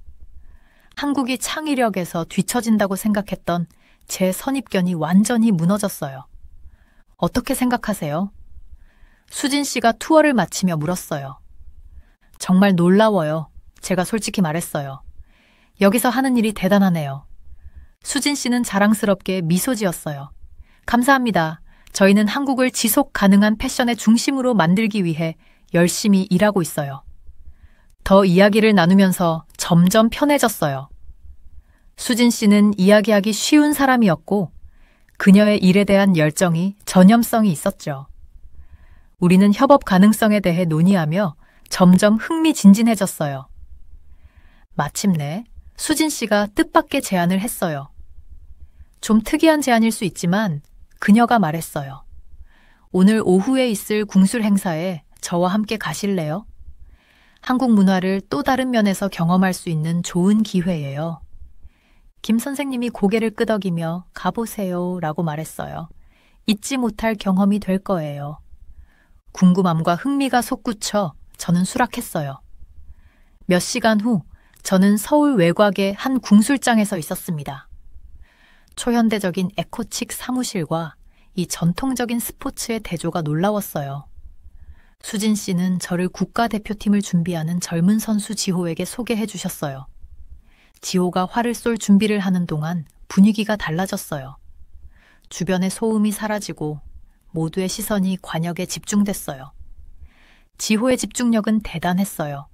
한국이 창의력에서 뒤처진다고 생각했던 제 선입견이 완전히 무너졌어요. 어떻게 생각하세요? 수진 씨가 투어를 마치며 물었어요. 정말 놀라워요. 제가 솔직히 말했어요. 여기서 하는 일이 대단하네요. 수진 씨는 자랑스럽게 미소 지었어요. 감사합니다. 저희는 한국을 지속 가능한 패션의 중심으로 만들기 위해 열심히 일하고 있어요. 더 이야기를 나누면서 점점 편해졌어요. 수진 씨는 이야기하기 쉬운 사람이었고 그녀의 일에 대한 열정이 전염성이 있었죠. 우리는 협업 가능성에 대해 논의하며 점점 흥미진진해졌어요. 마침내 수진 씨가 뜻밖의 제안을 했어요. 좀 특이한 제안일 수 있지만 그녀가 말했어요. 오늘 오후에 있을 궁술 행사에 저와 함께 가실래요? 한국 문화를 또 다른 면에서 경험할 수 있는 좋은 기회예요. 김 선생님이 고개를 끄덕이며 가보세요 라고 말했어요. 잊지 못할 경험이 될 거예요. 궁금함과 흥미가 솟구쳐 저는 수락했어요. 몇 시간 후 저는 서울 외곽의 한 궁술장에서 있었습니다. 초현대적인 에코칙 사무실과 이 전통적인 스포츠의 대조가 놀라웠어요. 수진 씨는 저를 국가대표팀을 준비하는 젊은 선수 지호에게 소개해 주셨어요. 지호가 활을 쏠 준비를 하는 동안 분위기가 달라졌어요. 주변의 소음이 사라지고 모두의 시선이 관역에 집중됐어요. 지호의 집중력은 대단했어요.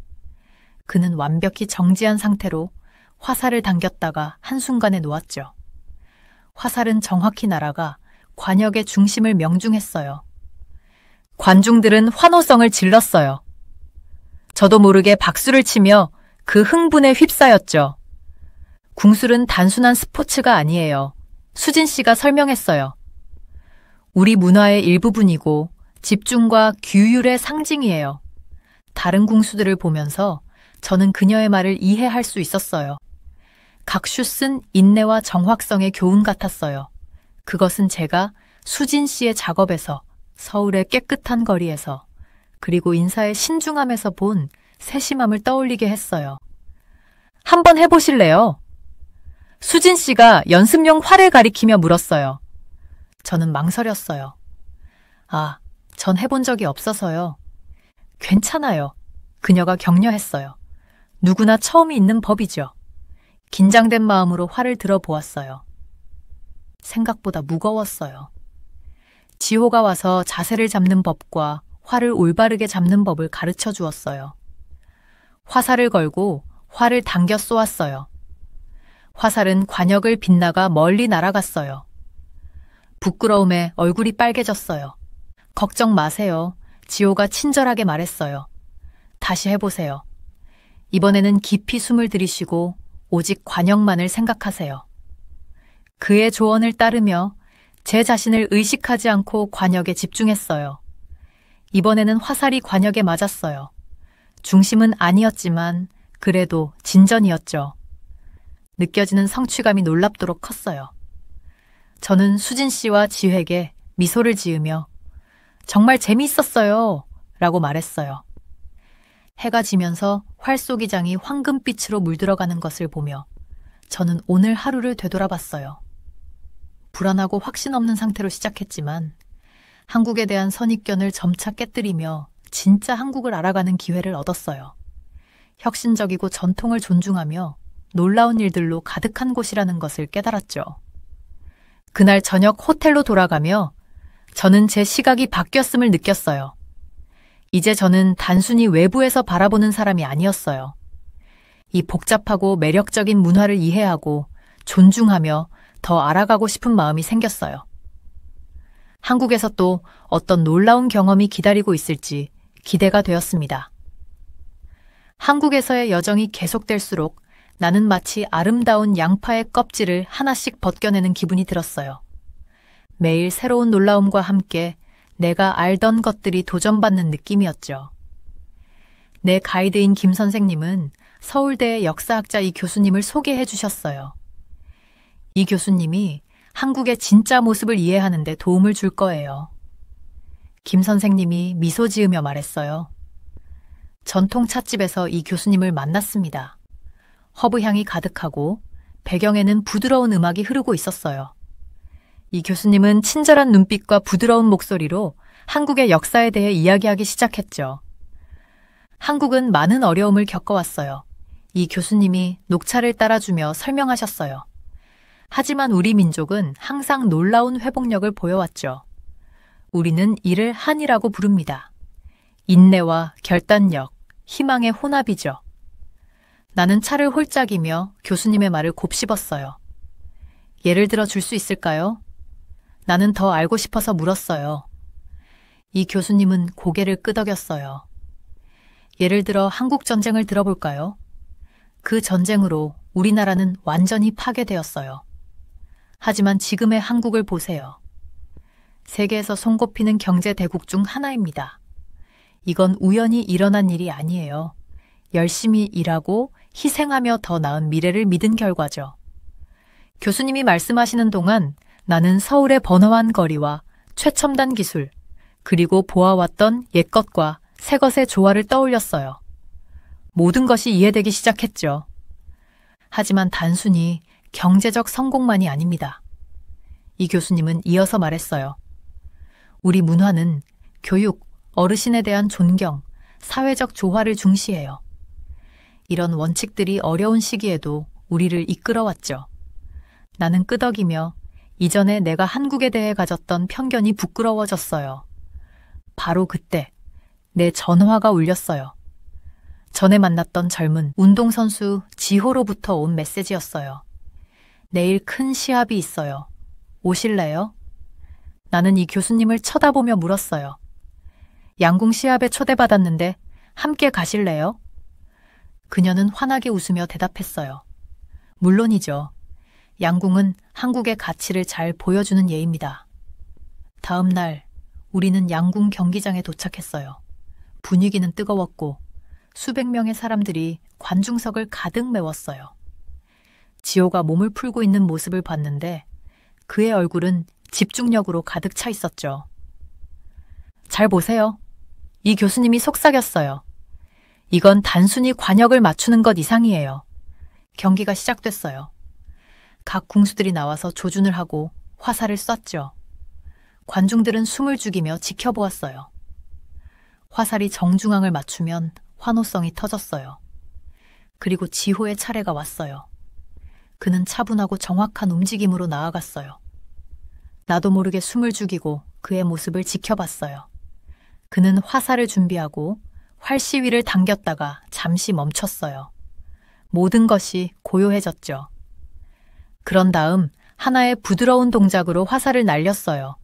그는 완벽히 정지한 상태로 화살을 당겼다가 한순간에 놓았죠. 화살은 정확히 날아가 관역의 중심을 명중했어요. 관중들은 환호성을 질렀어요. 저도 모르게 박수를 치며 그 흥분에 휩싸였죠. 궁술은 단순한 스포츠가 아니에요. 수진 씨가 설명했어요. 우리 문화의 일부분이고 집중과 규율의 상징이에요. 다른 궁수들을 보면서 저는 그녀의 말을 이해할 수 있었어요. 각 슛은 인내와 정확성의 교훈 같았어요. 그것은 제가 수진 씨의 작업에서, 서울의 깨끗한 거리에서, 그리고 인사의 신중함에서 본 세심함을 떠올리게 했어요. 한번 해보실래요? 수진 씨가 연습용 활을 가리키며 물었어요. 저는 망설였어요. 전 해본 적이 없어서요. 괜찮아요. 그녀가 격려했어요. 누구나 처음이 있는 법이죠. 긴장된 마음으로 활을 들어보았어요. 생각보다 무거웠어요. 지호가 와서 자세를 잡는 법과 활을 올바르게 잡는 법을 가르쳐 주었어요. 화살을 걸고 활을 당겨 쏘았어요. 화살은 관역을 빗나가 멀리 날아갔어요. 부끄러움에 얼굴이 빨개졌어요. 걱정 마세요. 지호가 친절하게 말했어요. 다시 해보세요. 이번에는 깊이 숨을 들이쉬고 오직 관역만을 생각하세요. 그의 조언을 따르며 제 자신을 의식하지 않고 관역에 집중했어요. 이번에는 화살이 관역에 맞았어요. 중심은 아니었지만 그래도 진전이었죠. 느껴지는 성취감이 놀랍도록 컸어요. 저는 수진 씨와 지회에게 미소를 지으며 정말 재미있었어요 라고 말했어요. 해가 지면서 활쏘기장이 황금빛으로 물들어가는 것을 보며 저는 오늘 하루를 되돌아봤어요. 불안하고 확신 없는 상태로 시작했지만 한국에 대한 선입견을 점차 깨뜨리며 진짜 한국을 알아가는 기회를 얻었어요. 혁신적이고 전통을 존중하며 놀라운 일들로 가득한 곳이라는 것을 깨달았죠. 그날 저녁 호텔로 돌아가며 저는 제 시각이 바뀌었음을 느꼈어요. 이제 저는 단순히 외부에서 바라보는 사람이 아니었어요. 이 복잡하고 매력적인 문화를 이해하고 존중하며 더 알아가고 싶은 마음이 생겼어요. 한국에서 또 어떤 놀라운 경험이 기다리고 있을지 기대가 되었습니다. 한국에서의 여정이 계속될수록 나는 마치 아름다운 양파의 껍질을 하나씩 벗겨내는 기분이 들었어요. 매일 새로운 놀라움과 함께 내가 알던 것들이 도전받는 느낌이었죠. 내 가이드인 김 선생님은 서울대의 역사학자 이 교수님을 소개해 주셨어요. 이 교수님이 한국의 진짜 모습을 이해하는 데 도움을 줄 거예요. 김 선생님이 미소 지으며 말했어요. 전통 찻집에서 이 교수님을 만났습니다. 허브향이 가득하고 배경에는 부드러운 음악이 흐르고 있었어요. 이 교수님은 친절한 눈빛과 부드러운 목소리로 한국의 역사에 대해 이야기하기 시작했죠. 한국은 많은 어려움을 겪어왔어요. 이 교수님이 녹차를 따라주며 설명하셨어요. 하지만 우리 민족은 항상 놀라운 회복력을 보여왔죠. 우리는 이를 한이라고 부릅니다. 인내와 결단력, 희망의 혼합이죠. 나는 차를 홀짝이며 교수님의 말을 곱씹었어요. 예를 들어 줄 수 있을까요? 나는 더 알고 싶어서 물었어요. 이 교수님은 고개를 끄덕였어요. 예를 들어 한국 전쟁을 들어볼까요? 그 전쟁으로 우리나라는 완전히 파괴되었어요. 하지만 지금의 한국을 보세요. 세계에서 손꼽히는 경제 대국 중 하나입니다. 이건 우연히 일어난 일이 아니에요. 열심히 일하고 희생하며 더 나은 미래를 믿은 결과죠. 교수님이 말씀하시는 동안 나는 서울의 번화한 거리와 최첨단 기술, 그리고 보아왔던 옛것과 새것의 조화를 떠올렸어요. 모든 것이 이해되기 시작했죠. 하지만 단순히 경제적 성공만이 아닙니다. 이 교수님은 이어서 말했어요. 우리 문화는 교육, 어르신에 대한 존경, 사회적 조화를 중시해요. 이런 원칙들이 어려운 시기에도 우리를 이끌어왔죠. 나는 끄덕이며 이전에 내가 한국에 대해 가졌던 편견이 부끄러워졌어요. 바로 그때 내 전화가 울렸어요. 전에 만났던 젊은 운동선수 지호로부터 온 메시지였어요. 내일 큰 시합이 있어요. 오실래요? 나는 이 교수님을 쳐다보며 물었어요. 양궁 시합에 초대받았는데 함께 가실래요? 그녀는 환하게 웃으며 대답했어요. 물론이죠. 양궁은 한국의 가치를 잘 보여주는 예입니다. 다음 날 우리는 양궁 경기장에 도착했어요. 분위기는 뜨거웠고 수백 명의 사람들이 관중석을 가득 메웠어요. 지호가 몸을 풀고 있는 모습을 봤는데 그의 얼굴은 집중력으로 가득 차 있었죠. 잘 보세요. 이 교수님이 속삭였어요. 이건 단순히 관역을 맞추는 것 이상이에요. 경기가 시작됐어요. 각 궁수들이 나와서 조준을 하고 화살을 쐈죠. 관중들은 숨을 죽이며 지켜보았어요. 화살이 정중앙을 맞추면 환호성이 터졌어요. 그리고 지호의 차례가 왔어요. 그는 차분하고 정확한 움직임으로 나아갔어요. 나도 모르게 숨을 죽이고 그의 모습을 지켜봤어요. 그는 화살을 준비하고 활시위를 당겼다가 잠시 멈췄어요. 모든 것이 고요해졌죠. 그런 다음 하나의 부드러운 동작으로 화살을 날렸어요.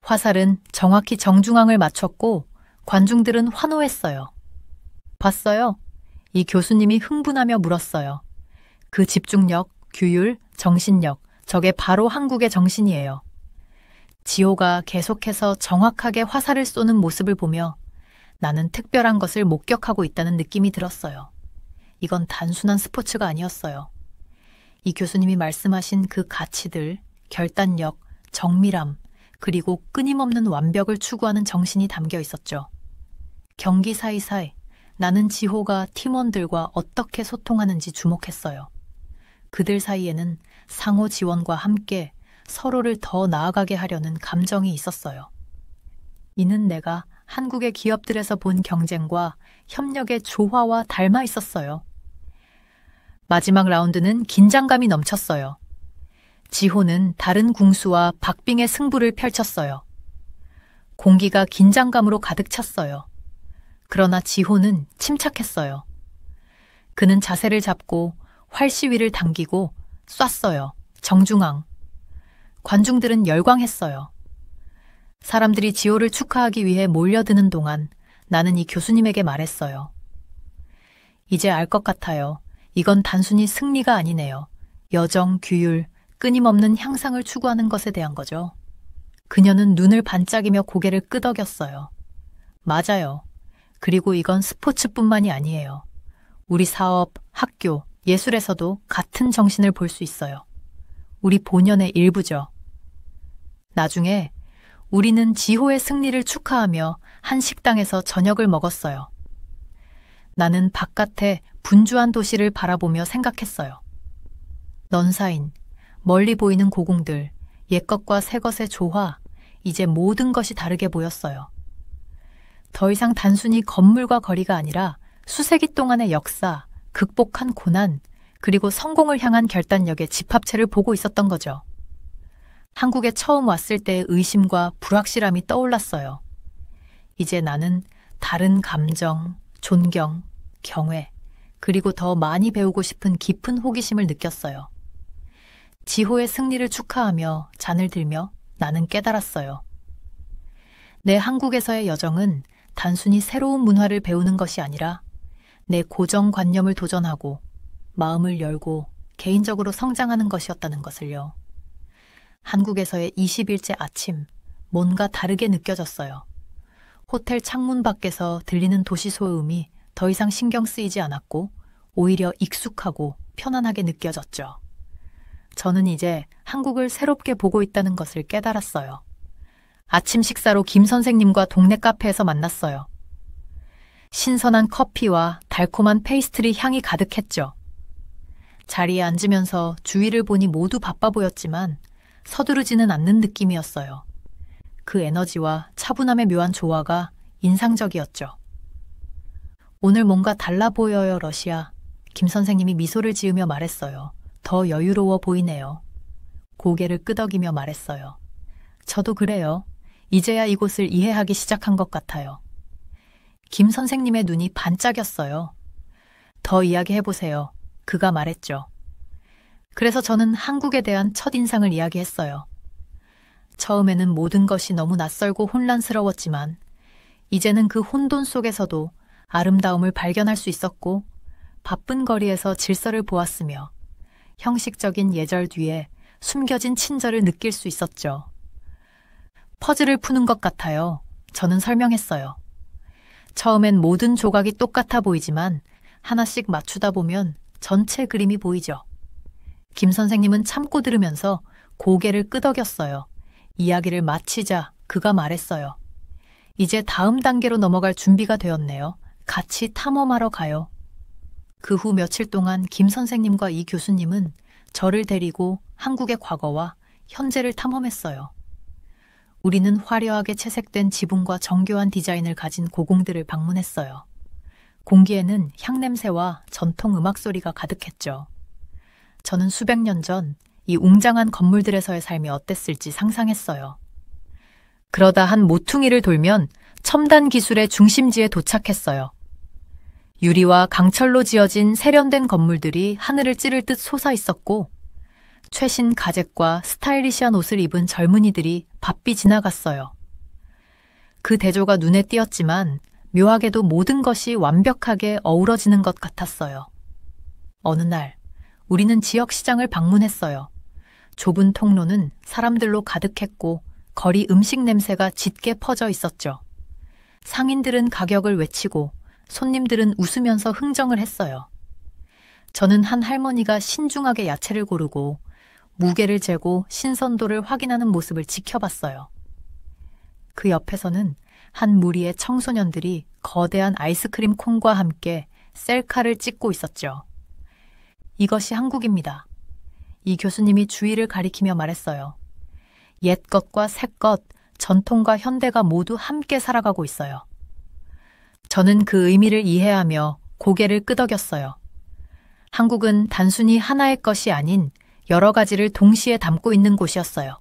화살은 정확히 정중앙을 맞췄고 관중들은 환호했어요. 봤어요? 이 교수님이 흥분하며 물었어요. 그 집중력, 규율, 정신력, 저게 바로 한국의 정신이에요. 지호가 계속해서 정확하게 화살을 쏘는 모습을 보며 나는 특별한 것을 목격하고 있다는 느낌이 들었어요. 이건 단순한 스포츠가 아니었어요. 이 교수님이 말씀하신 그 가치들, 결단력, 정밀함, 그리고 끊임없는 완벽을 추구하는 정신이 담겨 있었죠. 경기 사이사이 나는 지호가 팀원들과 어떻게 소통하는지 주목했어요. 그들 사이에는 상호 지원과 함께 서로를 더 나아가게 하려는 감정이 있었어요. 이는 내가 한국의 기업들에서 본 경쟁과 협력의 조화와 닮아 있었어요. 마지막 라운드는 긴장감이 넘쳤어요. 지호는 다른 궁수와 박빙의 승부를 펼쳤어요. 공기가 긴장감으로 가득 찼어요. 그러나 지호는 침착했어요. 그는 자세를 잡고 활시위를 당기고 쐈어요. 정중앙. 관중들은 열광했어요. 사람들이 지호를 축하하기 위해 몰려드는 동안 나는 이 교수님에게 말했어요. 이제 알 것 같아요. 이건 단순히 승리가 아니네요. 여정, 규율, 끊임없는 향상을 추구하는 것에 대한 거죠. 그녀는 눈을 반짝이며 고개를 끄덕였어요. 맞아요. 그리고 이건 스포츠뿐만이 아니에요. 우리 사업, 학교, 예술에서도 같은 정신을 볼 수 있어요. 우리 본연의 일부죠. 나중에 우리는 지호의 승리를 축하하며 한 식당에서 저녁을 먹었어요. 나는 바깥의 분주한 도시를 바라보며 생각했어요. 넌사인, 멀리 보이는 고궁들, 옛것과 새것의 조화, 이제 모든 것이 다르게 보였어요. 더 이상 단순히 건물과 거리가 아니라 수세기 동안의 역사, 극복한 고난, 그리고 성공을 향한 결단력의 집합체를 보고 있었던 거죠. 한국에 처음 왔을 때의 의심과 불확실함이 떠올랐어요. 이제 나는 다른 감정, 존경, 경외, 그리고 더 많이 배우고 싶은 깊은 호기심을 느꼈어요. 지호의 승리를 축하하며 잔을 들며 나는 깨달았어요. 내 한국에서의 여정은 단순히 새로운 문화를 배우는 것이 아니라 내 고정관념을 도전하고 마음을 열고 개인적으로 성장하는 것이었다는 것을요. 한국에서의 20일째 아침, 뭔가 다르게 느껴졌어요. 호텔 창문 밖에서 들리는 도시 소음이 더 이상 신경 쓰이지 않았고 오히려 익숙하고 편안하게 느껴졌죠. 저는 이제 한국을 새롭게 보고 있다는 것을 깨달았어요. 아침 식사로 김 선생님과 동네 카페에서 만났어요. 신선한 커피와 달콤한 페이스트리 향이 가득했죠. 자리에 앉으면서 주위를 보니 모두 바빠 보였지만 서두르지는 않는 느낌이었어요. 그 에너지와 차분함의 묘한 조화가 인상적이었죠. 오늘 뭔가 달라 보여요, 러시아. 김 선생님이 미소를 지으며 말했어요. 더 여유로워 보이네요. 고개를 끄덕이며 말했어요. 저도 그래요. 이제야 이곳을 이해하기 시작한 것 같아요. 김 선생님의 눈이 반짝였어요. 더 이야기해보세요. 그가 말했죠. 그래서 저는 한국에 대한 첫인상을 이야기했어요. 처음에는 모든 것이 너무 낯설고 혼란스러웠지만 이제는 그 혼돈 속에서도 아름다움을 발견할 수 있었고 바쁜 거리에서 질서를 보았으며 형식적인 예절 뒤에 숨겨진 친절을 느낄 수 있었죠. 퍼즐을 푸는 것 같아요. 저는 설명했어요. 처음엔 모든 조각이 똑같아 보이지만 하나씩 맞추다 보면 전체 그림이 보이죠. 김 선생님은 참고 들으면서 고개를 끄덕였어요. 이야기를 마치자 그가 말했어요. 이제 다음 단계로 넘어갈 준비가 되었네요. 같이 탐험하러 가요. 그 후 며칠 동안 김 선생님과 이 교수님은 저를 데리고 한국의 과거와 현재를 탐험했어요. 우리는 화려하게 채색된 지붕과 정교한 디자인을 가진 고궁들을 방문했어요. 공기에는 향냄새와 전통 음악 소리가 가득했죠. 저는 수백 년 전 이 웅장한 건물들에서의 삶이 어땠을지 상상했어요. 그러다 한 모퉁이를 돌면 첨단 기술의 중심지에 도착했어요. 유리와 강철로 지어진 세련된 건물들이 하늘을 찌를 듯 솟아 있었고 최신 가젯과 스타일리시한 옷을 입은 젊은이들이 바삐 지나갔어요. 그 대조가 눈에 띄었지만 묘하게도 모든 것이 완벽하게 어우러지는 것 같았어요. 어느 날 우리는 지역 시장을 방문했어요. 좁은 통로는 사람들로 가득했고 거리 음식 냄새가 짙게 퍼져 있었죠. 상인들은 가격을 외치고 손님들은 웃으면서 흥정을 했어요. 저는 한 할머니가 신중하게 야채를 고르고 무게를 재고 신선도를 확인하는 모습을 지켜봤어요. 그 옆에서는 한 무리의 청소년들이 거대한 아이스크림 콘과 함께 셀카를 찍고 있었죠. 이것이 한국입니다. 이 교수님이 주위를 가리키며 말했어요. 옛것과 새것, 전통과 현대가 모두 함께 살아가고 있어요. 저는 그 의미를 이해하며 고개를 끄덕였어요. 한국은 단순히 하나의 것이 아닌 여러 가지를 동시에 담고 있는 곳이었어요.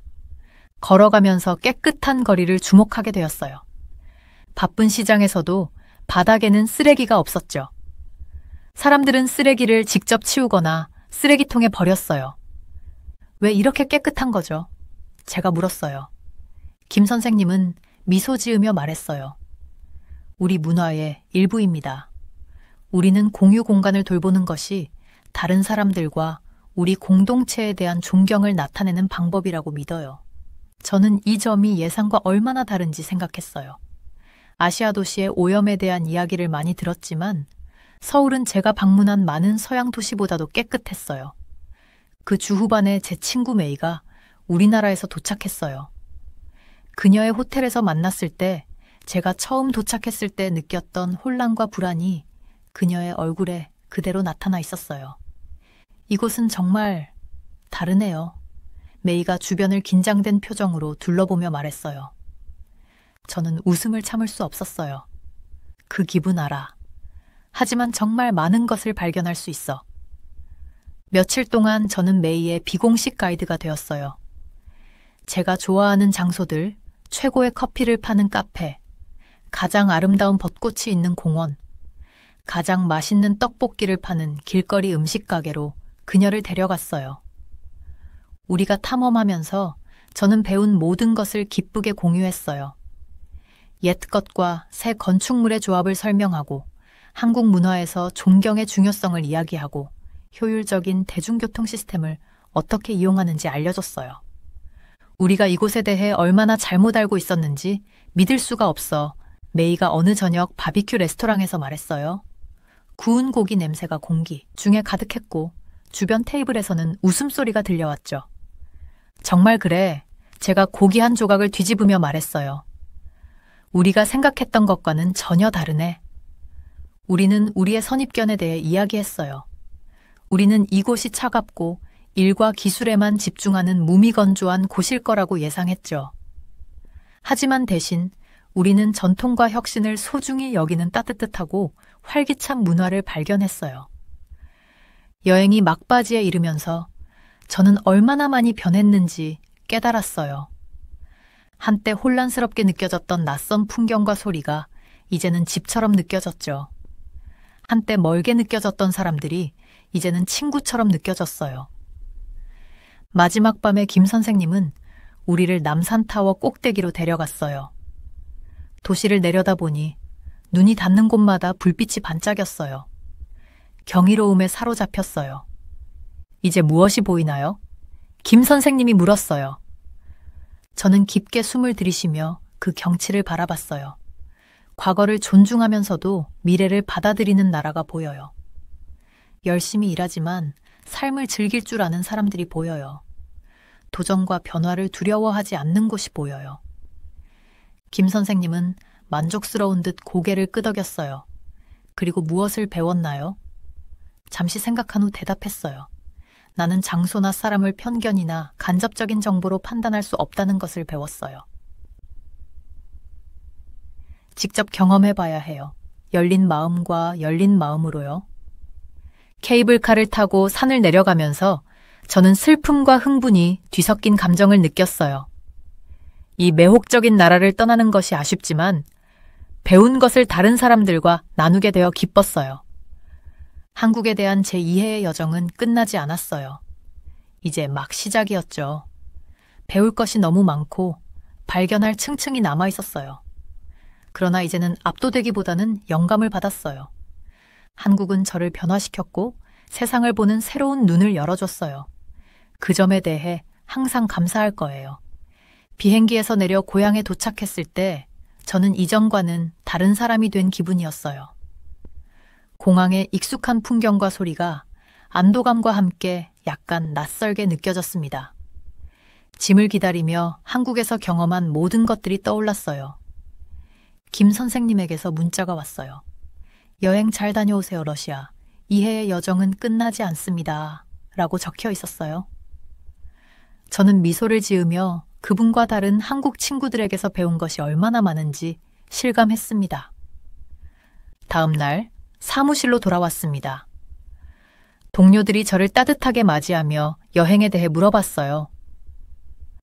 걸어가면서 깨끗한 거리를 주목하게 되었어요. 바쁜 시장에서도 바닥에는 쓰레기가 없었죠. 사람들은 쓰레기를 직접 치우거나 쓰레기통에 버렸어요. 왜 이렇게 깨끗한 거죠? 제가 물었어요. 김 선생님은 미소 지으며 말했어요. 우리 문화의 일부입니다. 우리는 공유 공간을 돌보는 것이 다른 사람들과 우리 공동체에 대한 존경을 나타내는 방법이라고 믿어요. 저는 이 점이 예상과 얼마나 다른지 생각했어요. 아시아 도시의 오염에 대한 이야기를 많이 들었지만 서울은 제가 방문한 많은 서양 도시보다도 깨끗했어요. 그 주 후반에 제 친구 메이가 우리나라에서 도착했어요. 그녀의 호텔에서 만났을 때 제가 처음 도착했을 때 느꼈던 혼란과 불안이 그녀의 얼굴에 그대로 나타나 있었어요. 이곳은 정말 다르네요. 메이가 주변을 긴장된 표정으로 둘러보며 말했어요. 저는 웃음을 참을 수 없었어요. 그 기분 알아. 하지만 정말 많은 것을 발견할 수 있어. 며칠 동안 저는 메이의 비공식 가이드가 되었어요. 제가 좋아하는 장소들, 최고의 커피를 파는 카페, 가장 아름다운 벚꽃이 있는 공원, 가장 맛있는 떡볶이를 파는 길거리 음식 가게로 그녀를 데려갔어요. 우리가 탐험하면서 저는 배운 모든 것을 기쁘게 공유했어요. 옛 것과 새 건축물의 조합을 설명하고 한국 문화에서 존경의 중요성을 이야기하고 효율적인 대중교통 시스템을 어떻게 이용하는지 알려줬어요. 우리가 이곳에 대해 얼마나 잘못 알고 있었는지 믿을 수가 없어 메이가 어느 저녁 바비큐 레스토랑에서 말했어요. 구운 고기 냄새가 공기 중에 가득했고 주변 테이블에서는 웃음소리가 들려왔죠. 정말 그래. 제가 고기 한 조각을 뒤집으며 말했어요. 우리가 생각했던 것과는 전혀 다르네. 우리는 우리의 선입견에 대해 이야기했어요. 우리는 이곳이 차갑고 일과 기술에만 집중하는 무미건조한 곳일 거라고 예상했죠. 하지만 대신 우리는 전통과 혁신을 소중히 여기는 따뜻하고 활기찬 문화를 발견했어요. 여행이 막바지에 이르면서 저는 얼마나 많이 변했는지 깨달았어요. 한때 혼란스럽게 느껴졌던 낯선 풍경과 소리가 이제는 집처럼 느껴졌죠. 한때 멀게 느껴졌던 사람들이 이제는 친구처럼 느껴졌어요. 마지막 밤에 김 선생님은 우리를 남산타워 꼭대기로 데려갔어요. 도시를 내려다보니 눈이 닿는 곳마다 불빛이 반짝였어요. 경이로움에 사로잡혔어요. 이제 무엇이 보이나요? 김 선생님이 물었어요. 저는 깊게 숨을 들이쉬며 그 경치를 바라봤어요. 과거를 존중하면서도 미래를 받아들이는 나라가 보여요. 열심히 일하지만 삶을 즐길 줄 아는 사람들이 보여요. 도전과 변화를 두려워하지 않는 곳이 보여요. 김 선생님은 만족스러운 듯 고개를 끄덕였어요. 그리고 무엇을 배웠나요? 잠시 생각한 후 대답했어요. 나는 장소나 사람을 편견이나 간접적인 정보로 판단할 수 없다는 것을 배웠어요. 직접 경험해봐야 해요. 열린 마음과 열린 마음으로요. 케이블카를 타고 산을 내려가면서 저는 슬픔과 흥분이 뒤섞인 감정을 느꼈어요. 이 매혹적인 나라를 떠나는 것이 아쉽지만 배운 것을 다른 사람들과 나누게 되어 기뻤어요. 한국에 대한 제 이해의 여정은 끝나지 않았어요. 이제 막 시작이었죠. 배울 것이 너무 많고 발견할 층층이 남아 있었어요. 그러나 이제는 압도되기보다는 영감을 받았어요. 한국은 저를 변화시켰고 세상을 보는 새로운 눈을 열어줬어요. 그 점에 대해 항상 감사할 거예요. 비행기에서 내려 고향에 도착했을 때 저는 이전과는 다른 사람이 된 기분이었어요. 공항의 익숙한 풍경과 소리가 안도감과 함께 약간 낯설게 느껴졌습니다. 짐을 기다리며 한국에서 경험한 모든 것들이 떠올랐어요. 김 선생님에게서 문자가 왔어요. 여행 잘 다녀오세요, 러시아. 이해의 여정은 끝나지 않습니다. 라고 적혀 있었어요. 저는 미소를 지으며 그분과 다른 한국 친구들에게서 배운 것이 얼마나 많은지 실감했습니다. 다음 날 사무실로 돌아왔습니다. 동료들이 저를 따뜻하게 맞이하며 여행에 대해 물어봤어요.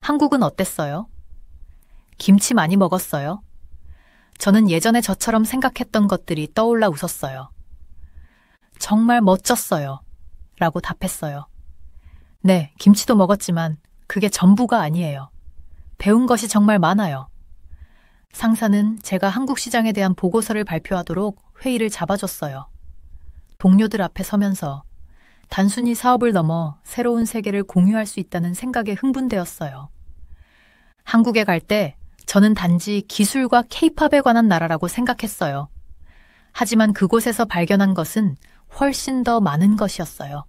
한국은 어땠어요? 김치 많이 먹었어요? 저는 예전에 저처럼 생각했던 것들이 떠올라 웃었어요. 정말 멋졌어요. 라고 답했어요. 네, 김치도 먹었지만 그게 전부가 아니에요. 배운 것이 정말 많아요. 상사는 제가 한국 시장에 대한 보고서를 발표하도록 회의를 잡아줬어요. 동료들 앞에 서면서 단순히 사업을 넘어 새로운 세계를 공유할 수 있다는 생각에 흥분되었어요. 한국에 갈 때 저는 단지 기술과 케이팝에 관한 나라라고 생각했어요. 하지만 그곳에서 발견한 것은 훨씬 더 많은 것이었어요.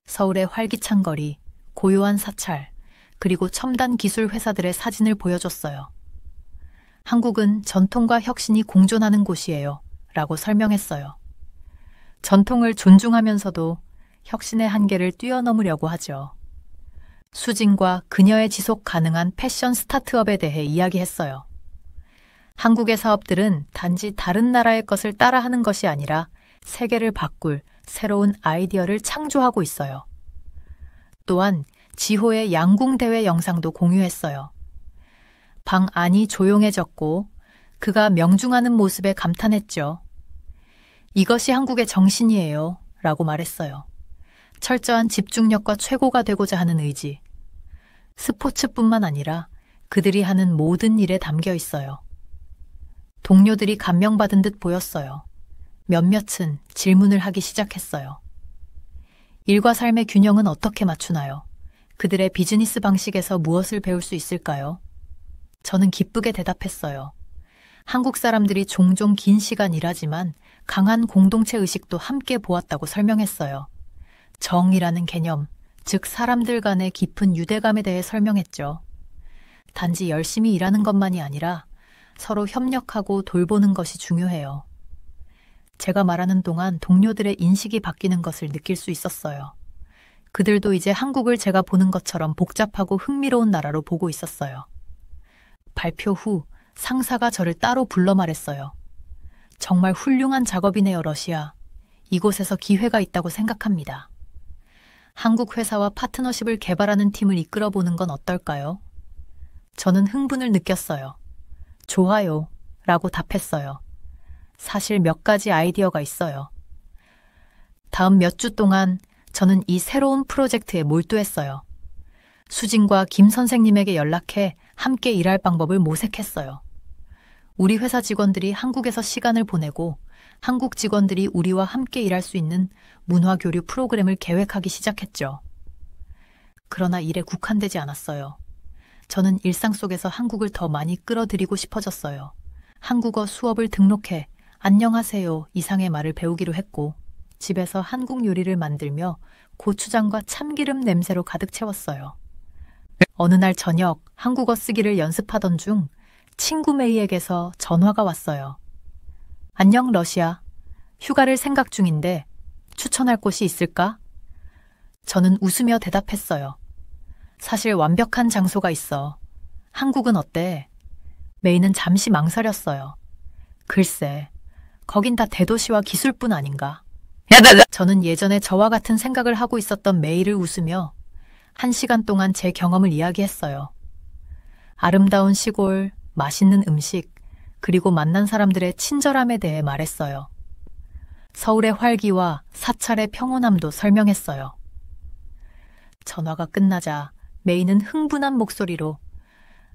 서울의 활기찬 거리, 고요한 사찰, 그리고 첨단 기술 회사들의 사진을 보여줬어요. 한국은 전통과 혁신이 공존하는 곳이에요. 라고 설명했어요. 전통을 존중하면서도 혁신의 한계를 뛰어넘으려고 하죠. 수진과 그녀의 지속 가능한 패션 스타트업에 대해 이야기했어요. 한국의 사업들은 단지 다른 나라의 것을 따라하는 것이 아니라 세계를 바꿀 새로운 아이디어를 창조하고 있어요. 또한 지호의 양궁대회 영상도 공유했어요. 방 안이 조용해졌고 그가 명중하는 모습에 감탄했죠. 이것이 한국의 정신이에요. 라고 말했어요. 철저한 집중력과 최고가 되고자 하는 의지. 스포츠뿐만 아니라 그들이 하는 모든 일에 담겨 있어요. 동료들이 감명받은 듯 보였어요. 몇몇은 질문을 하기 시작했어요. 일과 삶의 균형은 어떻게 맞추나요? 그들의 비즈니스 방식에서 무엇을 배울 수 있을까요? 저는 기쁘게 대답했어요. 한국 사람들이 종종 긴 시간 일하지만 강한 공동체 의식도 함께 보았다고 설명했어요. 정이라는 개념, 즉 사람들 간의 깊은 유대감에 대해 설명했죠. 단지 열심히 일하는 것만이 아니라 서로 협력하고 돌보는 것이 중요해요. 제가 말하는 동안 동료들의 인식이 바뀌는 것을 느낄 수 있었어요. 그들도 이제 한국을 제가 보는 것처럼 복잡하고 흥미로운 나라로 보고 있었어요. 발표 후 상사가 저를 따로 불러 말했어요. 정말 훌륭한 작업이네요, 러시아. 이곳에서 기회가 있다고 생각합니다. 한국 회사와 파트너십을 개발하는 팀을 이끌어보는 건 어떨까요? 저는 흥분을 느꼈어요. 좋아요. 라고 답했어요. 사실 몇 가지 아이디어가 있어요. 다음 몇 주 동안 저는 이 새로운 프로젝트에 몰두했어요. 수진과 김 선생님에게 연락해 함께 일할 방법을 모색했어요. 우리 회사 직원들이 한국에서 시간을 보내고 한국 직원들이 우리와 함께 일할 수 있는 문화교류 프로그램을 계획하기 시작했죠. 그러나 일에 국한되지 않았어요. 저는 일상 속에서 한국을 더 많이 끌어들이고 싶어졌어요. 한국어 수업을 등록해 안녕하세요 이상의 말을 배우기로 했고 집에서 한국 요리를 만들며 고추장과 참기름 냄새로 가득 채웠어요. 어느 날 저녁 한국어 쓰기를 연습하던 중 친구 메이에게서 전화가 왔어요. 안녕 러시아. 휴가를 생각 중인데 추천할 곳이 있을까? 저는 웃으며 대답했어요. 사실 완벽한 장소가 있어. 한국은 어때? 메이는 잠시 망설였어요. 글쎄, 거긴 다 대도시와 기술뿐 아닌가? 저는 예전에 저와 같은 생각을 하고 있었던 메이를 웃으며 1시간 동안 제 경험을 이야기했어요. 아름다운 시골, 맛있는 음식, 그리고 만난 사람들의 친절함에 대해 말했어요. 서울의 활기와 사찰의 평온함도 설명했어요. 전화가 끝나자 메이는 흥분한 목소리로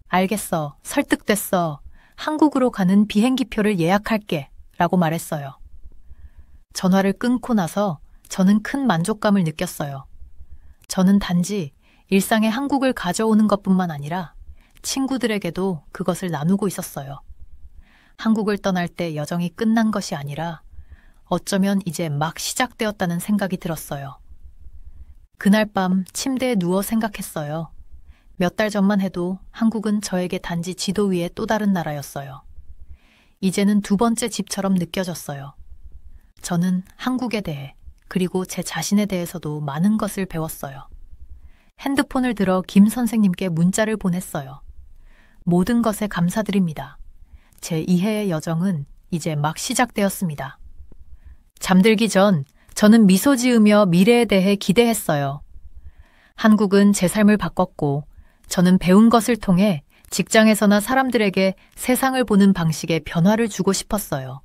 알겠어, 설득됐어. 한국으로 가는 비행기표를 예약할게 라고 말했어요. 전화를 끊고 나서 저는 큰 만족감을 느꼈어요. 저는 단지 일상에 한국을 가져오는 것뿐만 아니라 친구들에게도 그것을 나누고 있었어요. 한국을 떠날 때 여정이 끝난 것이 아니라 어쩌면 이제 막 시작되었다는 생각이 들었어요. 그날 밤 침대에 누워 생각했어요. 몇 달 전만 해도 한국은 저에게 단지 지도 위의 또 다른 나라였어요. 이제는 두 번째 집처럼 느껴졌어요. 저는 한국에 대해 그리고 제 자신에 대해서도 많은 것을 배웠어요. 핸드폰을 들어 김 선생님께 문자를 보냈어요. 모든 것에 감사드립니다. 제 이해의 여정은 이제 막 시작되었습니다. 잠들기 전 저는 미소 지으며 미래에 대해 기대했어요. 한국은 제 삶을 바꿨고 저는 배운 것을 통해 직장에서나 사람들에게 세상을 보는 방식에 변화를 주고 싶었어요.